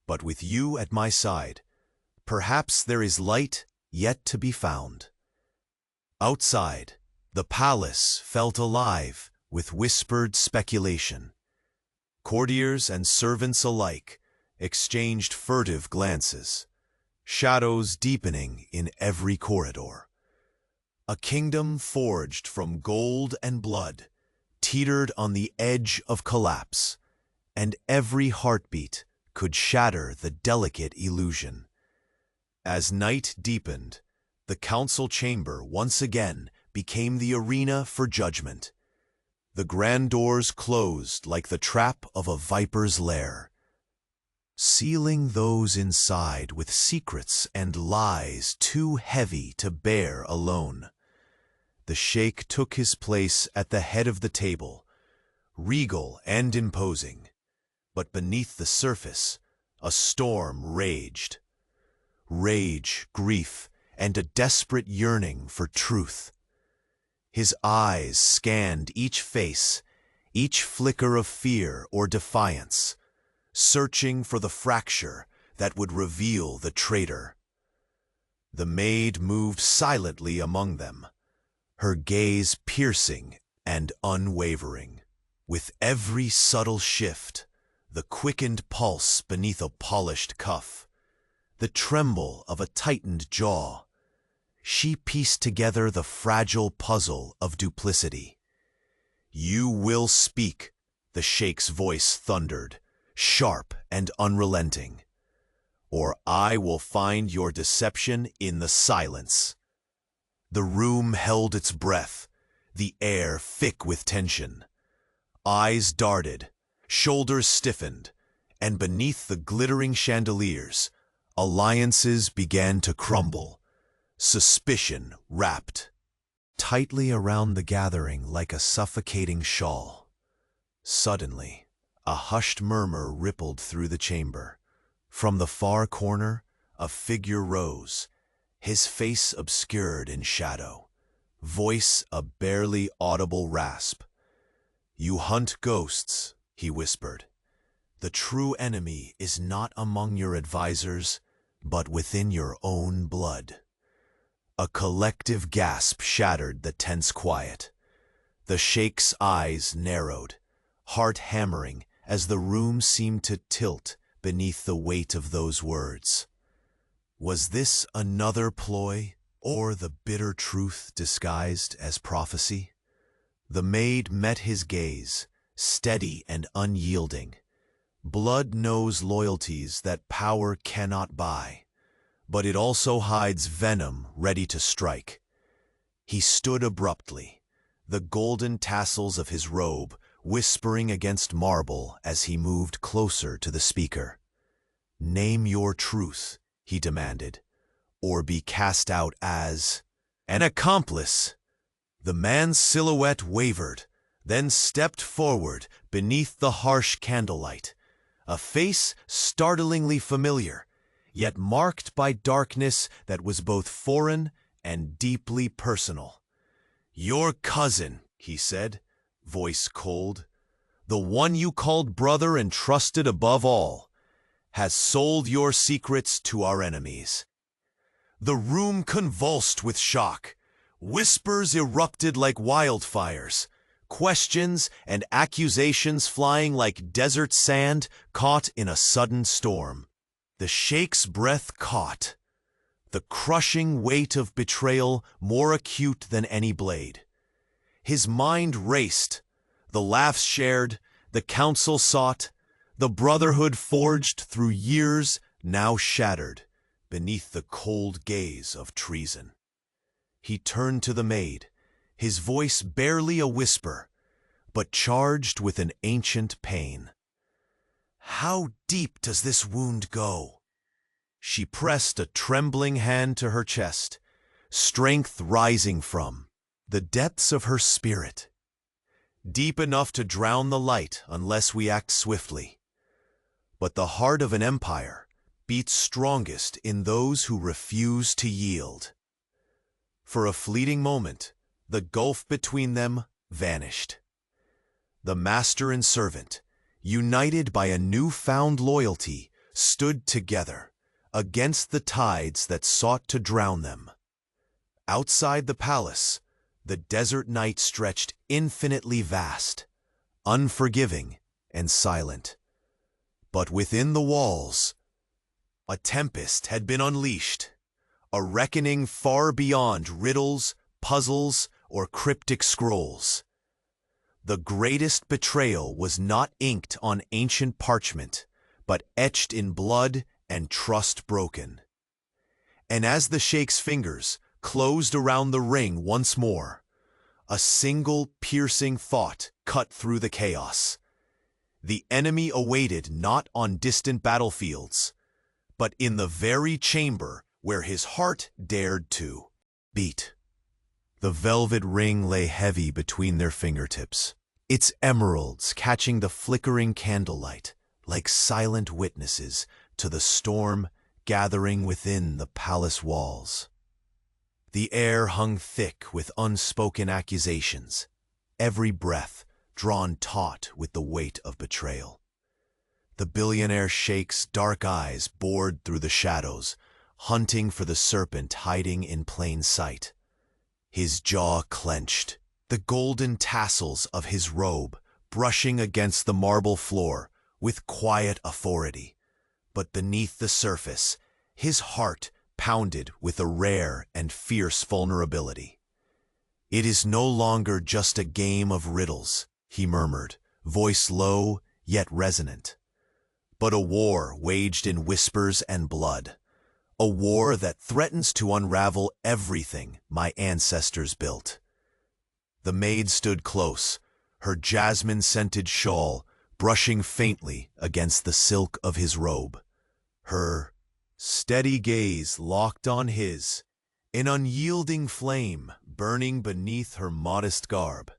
But with you at my side, perhaps there is light yet to be found. Outside, the palace felt alive with whispered speculation. Courtiers and servants alike exchanged furtive glances, shadows deepening in every corridor. A kingdom forged from gold and blood teetered on the edge of collapse, and every heartbeat could shatter the delicate illusion. As night deepened, the council chamber once again became the arena for judgment. The grand doors closed like the trap of a viper's lair, sealing those inside with secrets and lies too heavy to bear alone. The Sheikh took his place at the head of the table, regal and imposing. But beneath the surface, a storm raged. rage, grief, and a desperate yearning for truth. His eyes scanned each face, each flicker of fear or defiance, searching for the fracture that would reveal the traitor. The maid moved silently among them, her gaze piercing and unwavering. With every subtle shift, the quickened pulse beneath a polished cuff, the tremble of a tightened jaw, she pieced together the fragile puzzle of duplicity. "You will speak," the Sheikh's voice thundered, sharp and unrelenting, "or I will find your deception in the silence." The room held its breath, the air thick with tension. Eyes darted, shoulders stiffened, and beneath the glittering chandeliers, alliances began to crumble. Suspicion wrapped tightly around the gathering like a suffocating shawl. Suddenly, a hushed murmur rippled through the chamber. From the far corner, a figure rose, his face obscured in shadow, voice a barely audible rasp. "You hunt ghosts," he whispered. "The true enemy is not among your advisors, but within your own blood." A collective gasp shattered the tense quiet. The Sheikh's eyes narrowed, heart hammering as the room seemed to tilt beneath the weight of those words. Was this another ploy, or the bitter truth disguised as prophecy? The maid met his gaze, steady and unyielding. Blood knows loyalties that power cannot buy, but it also hides venom ready to strike. He stood abruptly, the golden tassels of his robe whispering against marble as he moved closer to the speaker. "Name your truth," he demanded, "or be cast out as an accomplice." The man's silhouette wavered, then stepped forward beneath the harsh candlelight, a face startlingly familiar, yet marked by darkness that was both foreign and deeply personal. "Your cousin," he said, voice cold, "the one you called brother and trusted above all, has sold your secrets to our enemies." The room convulsed with shock. Whispers erupted like wildfires, questions and accusations flying like desert sand caught in a sudden storm. The Sheikh's breath caught, the crushing weight of betrayal more acute than any blade. His mind raced, the laughs shared, the counsel sought, the brotherhood forged through years now shattered beneath the cold gaze of treason. He turned to the maid, his voice barely a whisper, but charged with an ancient pain. "How deep does this wound go?" She pressed a trembling hand to her chest, strength rising from the depths of her spirit. "Deep enough to drown the light unless we act swiftly. But the heart of an empire beats strongest in those who refuse to yield." For a fleeting moment, the gulf between them vanished. The master and servant, united by a newfound loyalty, stood together against the tides that sought to drown them. Outside the palace, the desert night stretched infinitely vast, unforgiving and silent. But within the walls, a tempest had been unleashed, a reckoning far beyond riddles, puzzles, or cryptic scrolls. The greatest betrayal was not inked on ancient parchment, but etched in blood and trust broken. And as the Sheikh's fingers closed around the ring once more, a single piercing thought cut through the chaos. The enemy awaited not on distant battlefields, but in the very chamber where his heart dared to beat. The velvet ring lay heavy between their fingertips, its emeralds catching the flickering candlelight like silent witnesses to the storm gathering within the palace walls. The air hung thick with unspoken accusations, every breath drawn taut with the weight of betrayal. The billionaire Sheikh's dark eyes bored through the shadows, hunting for the serpent hiding in plain sight. His jaw clenched, the golden tassels of his robe brushing against the marble floor with quiet authority. But beneath the surface, his heart pounded with a rare and fierce vulnerability. "It is no longer just a game of riddles," he murmured, voice low yet resonant, "but a war waged in whispers and blood, a war that threatens to unravel everything my ancestors built." The maid stood close, her jasmine-scented shawl brushing faintly against the silk of his robe. Her steady gaze locked on his, an unyielding flame burning beneath her modest garb.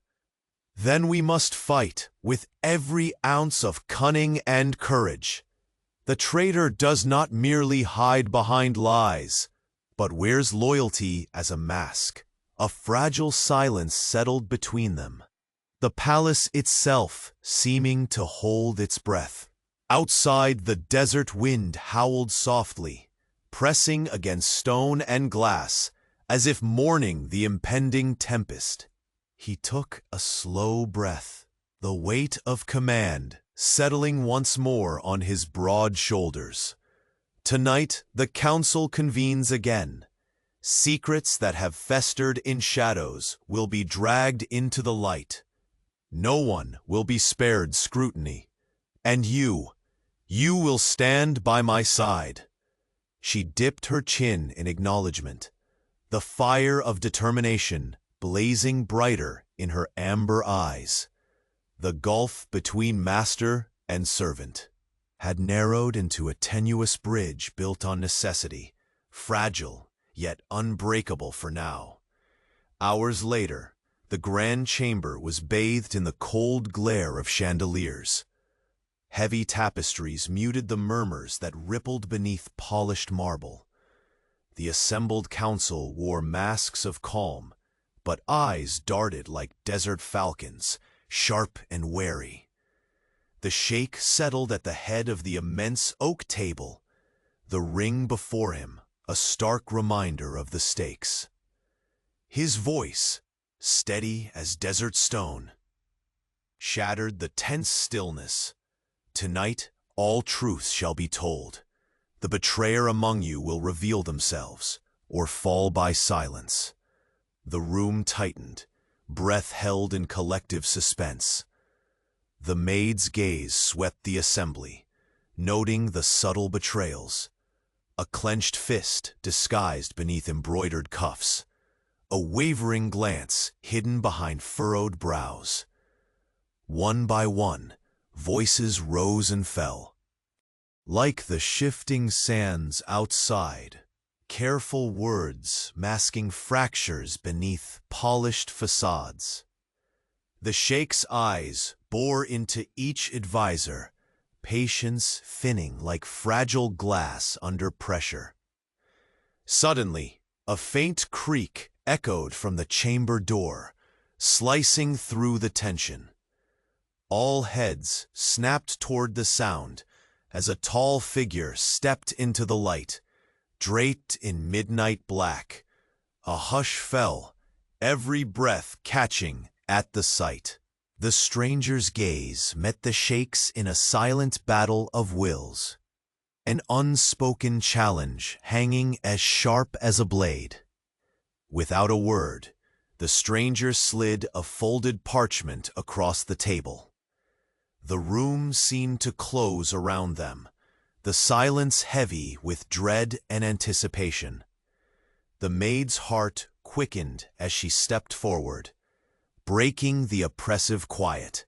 "Then we must fight with every ounce of cunning and courage. The traitor does not merely hide behind lies, but wears loyalty as a mask." A fragile silence settled between them, the palace itself seeming to hold its breath. Outside, the desert wind howled softly, pressing against stone and glass, as if mourning the impending tempest. He took a slow breath, the weight of command settling once more on his broad shoulders. Tonight, the council convenes again. Secrets that have festered in shadows will be dragged into the light. No one will be spared scrutiny. And you will stand by my side. She dipped her chin in acknowledgement, the fire of determination blazing brighter in her amber eyes. The gulf between master and servant had narrowed into a tenuous bridge built on necessity, fragile yet unbreakable for now. Hours later, the grand chamber was bathed in the cold glare of chandeliers. Heavy tapestries muted the murmurs that rippled beneath polished marble. The assembled council wore masks of calm, but eyes darted like desert falcons, sharp and wary. The sheikh settled at the head of the immense oak table, the ring before him a stark reminder of the stakes. His voice, steady as desert stone, shattered the tense stillness. "Tonight, all truth shall be told. The betrayer among you will reveal themselves, or fall by silence." The room tightened, breath held in collective suspense. The maid's gaze swept the assembly, noting the subtle betrayals. A clenched fist disguised beneath embroidered cuffs, a wavering glance hidden behind furrowed brows. One by one, voices rose and fell. Like the shifting sands outside, careful words masking fractures beneath polished facades. The sheikh's eyes bore into each advisor, patience thinning like fragile glass under pressure. Suddenly, a faint creak echoed from the chamber door, slicing through the tension. All heads snapped toward the sound as a tall figure stepped into the light, draped in midnight black. A hush fell, every breath catching at the sight. The stranger's gaze met the sheikh's in a silent battle of wills, an unspoken challenge hanging as sharp as a blade. Without a word, the stranger slid a folded parchment across the table. The room seemed to close around them, the silence heavy with dread and anticipation. The maid's heart quickened as she stepped forward, breaking the oppressive quiet.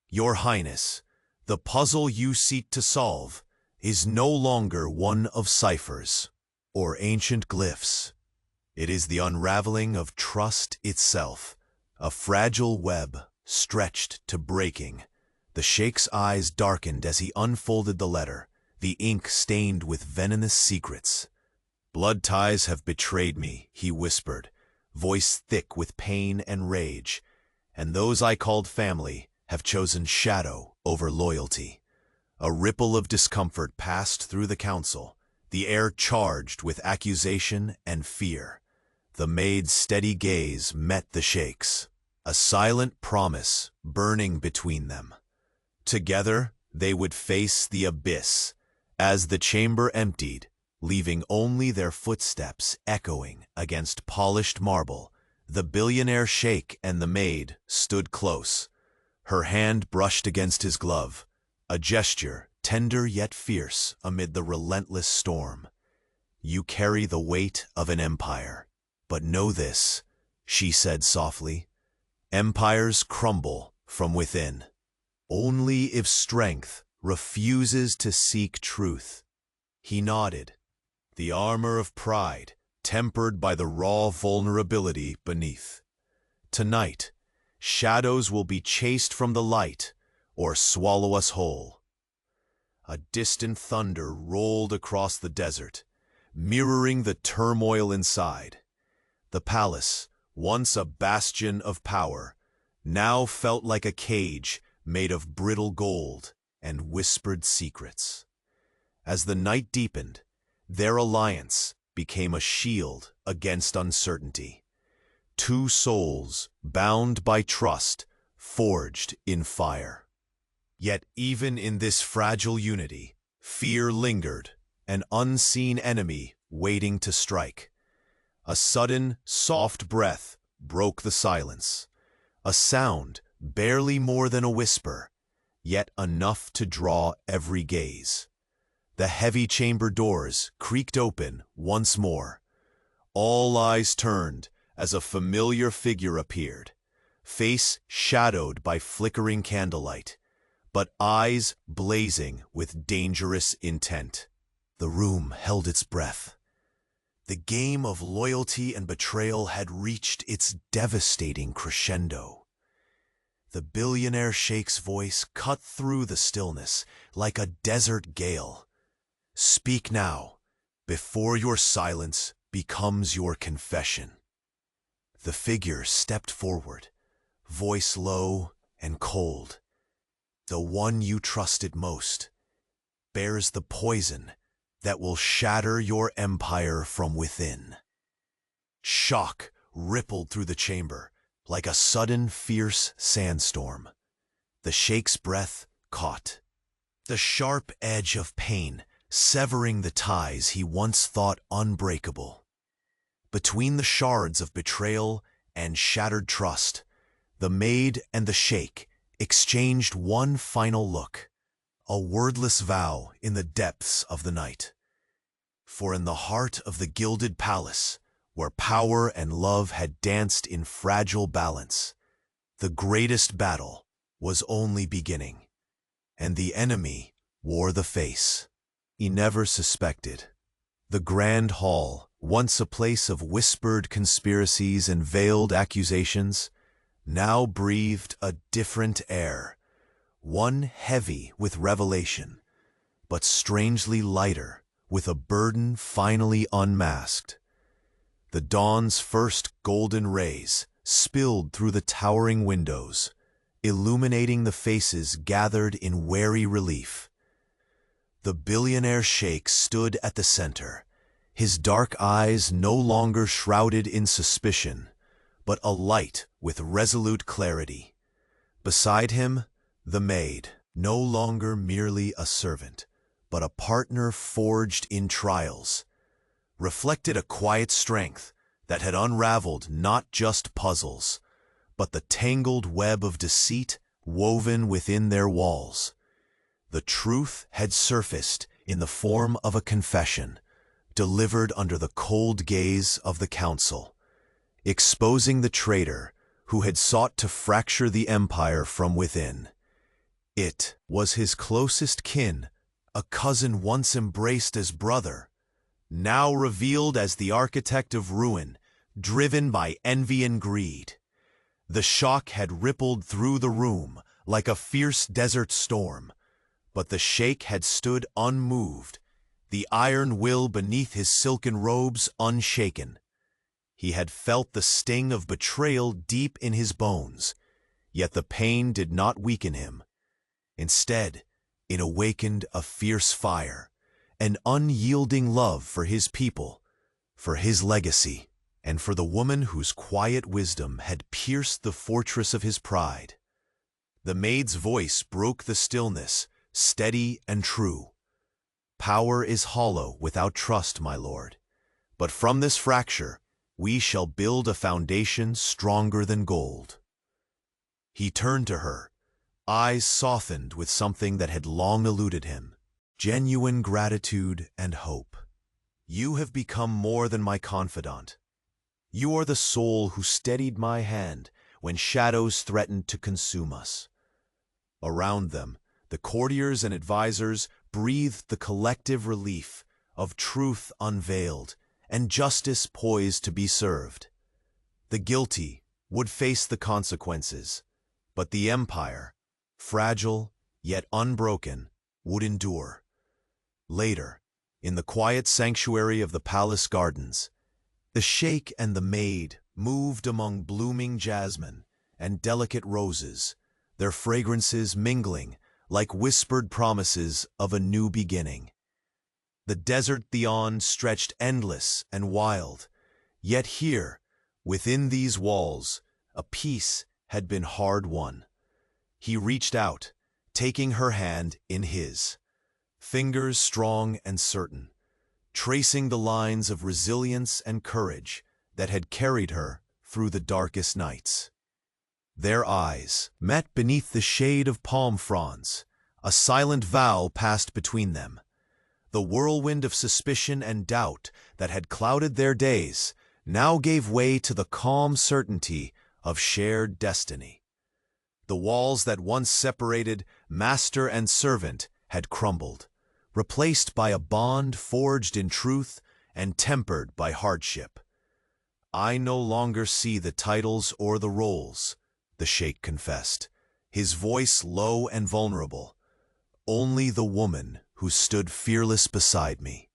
"Your Highness, the puzzle you seek to solve is no longer one of ciphers or ancient glyphs. It is the unraveling of trust itself, a fragile web stretched to breaking." The sheikh's eyes darkened as he unfolded the letter, the ink stained with venomous secrets. "Blood ties have betrayed me," he whispered, voice thick with pain and rage, "and those I called family have chosen shadow over loyalty." A ripple of discomfort passed through the council, the air charged with accusation and fear. The maid's steady gaze met the Sheikh's, a silent promise burning between them. Together, they would face the abyss. As the chamber emptied, leaving only their footsteps echoing against polished marble, the billionaire Sheikh and the maid stood close. Her hand brushed against his glove, a gesture tender yet fierce amid the relentless storm. "You carry the weight of an empire, but know this," she said softly, "empires crumble from within. Only if strength refuses to seek truth." He nodded, the armor of pride tempered by the raw vulnerability beneath. "Tonight, shadows will be chased from the light or swallow us whole." A distant thunder rolled across the desert, mirroring the turmoil inside. The palace, once a bastion of power, now felt like a cage made of brittle gold and whispered secrets. As the night deepened, their alliance became a shield against uncertainty. Two souls, bound by trust, forged in fire. Yet even in this fragile unity, fear lingered, an unseen enemy waiting to strike. A sudden, soft breath broke the silence, a sound barely more than a whisper, yet enough to draw every gaze. The heavy chamber doors creaked open once more. All eyes turned as a familiar figure appeared, face shadowed by flickering candlelight, but eyes blazing with dangerous intent. The room held its breath. The game of loyalty and betrayal had reached its devastating crescendo. The billionaire Sheikh's voice cut through the stillness like a desert gale. "Speak now, before your silence becomes your confession." The figure stepped forward, voice low and cold. "The one you trusted most bears the poison that will shatter your empire from within." Shock rippled through the chamber like a sudden fierce sandstorm. The Sheikh's breath caught, the sharp edge of pain severing the ties he once thought unbreakable. Between the shards of betrayal and shattered trust, the maid and the Sheikh exchanged one final look, a wordless vow in the depths of the night. For in the heart of the gilded palace, where power and love had danced in fragile balance, the greatest battle was only beginning, and the enemy wore the face he never suspected. The grand hall, once a place of whispered conspiracies and veiled accusations, now breathed a different air, one heavy with revelation, but strangely lighter with a burden finally unmasked. The dawn's first golden rays spilled through the towering windows, illuminating the faces gathered in wary relief. The billionaire Sheikh stood at the center, his dark eyes no longer shrouded in suspicion, but alight with resolute clarity. Beside him, the maid, no longer merely a servant, but a partner forged in trials, reflected a quiet strength that had unraveled not just puzzles, but the tangled web of deceit woven within their walls. The truth had surfaced in the form of a confession, delivered under the cold gaze of the council, exposing the traitor who had sought to fracture the empire from within. It was his closest kin, a cousin once embraced as brother, now revealed as the architect of ruin, driven by envy and greed. The shock had rippled through the room like a fierce desert storm, But the Sheikh had stood unmoved, the iron will beneath his silken robes unshaken. He had felt the sting of betrayal deep in his bones, yet the pain did not weaken him. Instead, it awakened a fierce fire, an unyielding love for his people, for his legacy, and for the woman whose quiet wisdom had pierced the fortress of his pride. The maid's voice broke the stillness, steady and true. "Power is hollow without trust, my lord, but from this fracture we shall build a foundation stronger than gold." He turned to her, eyes softened with something that had long eluded him, genuine gratitude and hope. "You have become more than my confidant. You are the soul who steadied my hand when shadows threatened to consume us." Around them, the courtiers and advisors breathed the collective relief of truth unveiled and justice poised to be served. The guilty would face the consequences, but the empire, fragile yet unbroken, would endure. Later, in the quiet sanctuary of the palace gardens, the Sheikh and the maid moved among blooming jasmine and delicate roses, their fragrances mingling like whispered promises of a new beginning. The desert beyond stretched endless and wild, yet here, within these walls, a peace had been hard won. He reached out, taking her hand in his, fingers strong and certain, tracing the lines of resilience and courage that had carried her through the darkest nights. Their eyes met beneath the shade of palm fronds. A silent vow passed between them. The whirlwind of suspicion and doubt that had clouded their days now gave way to the calm certainty of shared destiny. The walls that once separated master and servant had crumbled, replaced by a bond forged in truth and tempered by hardship. "I no longer see the titles or the roles," the Sheikh confessed, his voice low and vulnerable. "Only the woman who stood fearless beside me."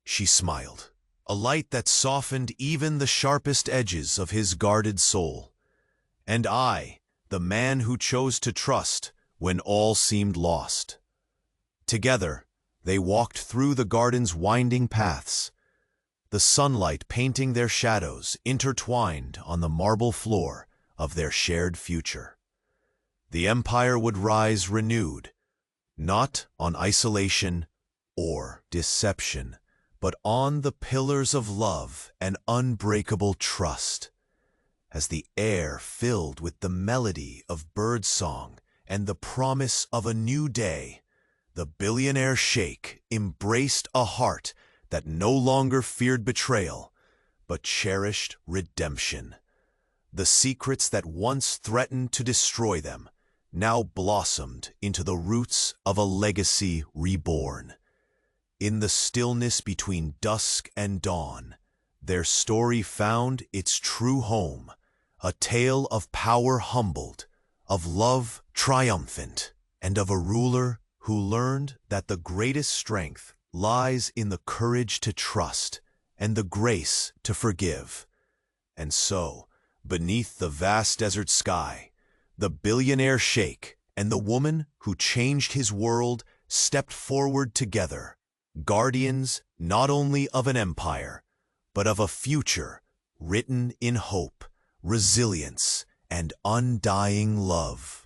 She smiled, a light that softened even the sharpest edges of his guarded soul. "And I, the man who chose to trust when all seemed lost." Together, they walked through the garden's winding paths, the sunlight painting their shadows intertwined on the marble floor of their shared future. The empire would rise renewed, not on isolation or deception, but on the pillars of love and unbreakable trust. As the air filled with the melody of birdsong and the promise of a new day, the billionaire Sheikh embraced a heart that no longer feared betrayal, but cherished redemption. The secrets that once threatened to destroy them now blossomed into the roots of a legacy reborn. In the stillness between dusk and dawn, their story found its true home, a tale of power humbled, of love triumphant, and of a ruler who learned that the greatest strength lies in the courage to trust and the grace to forgive. And so, beneath the vast desert sky, the billionaire Sheikh and the woman who changed his world stepped forward together, guardians not only of an empire, but of a future written in hope, resilience, and undying love.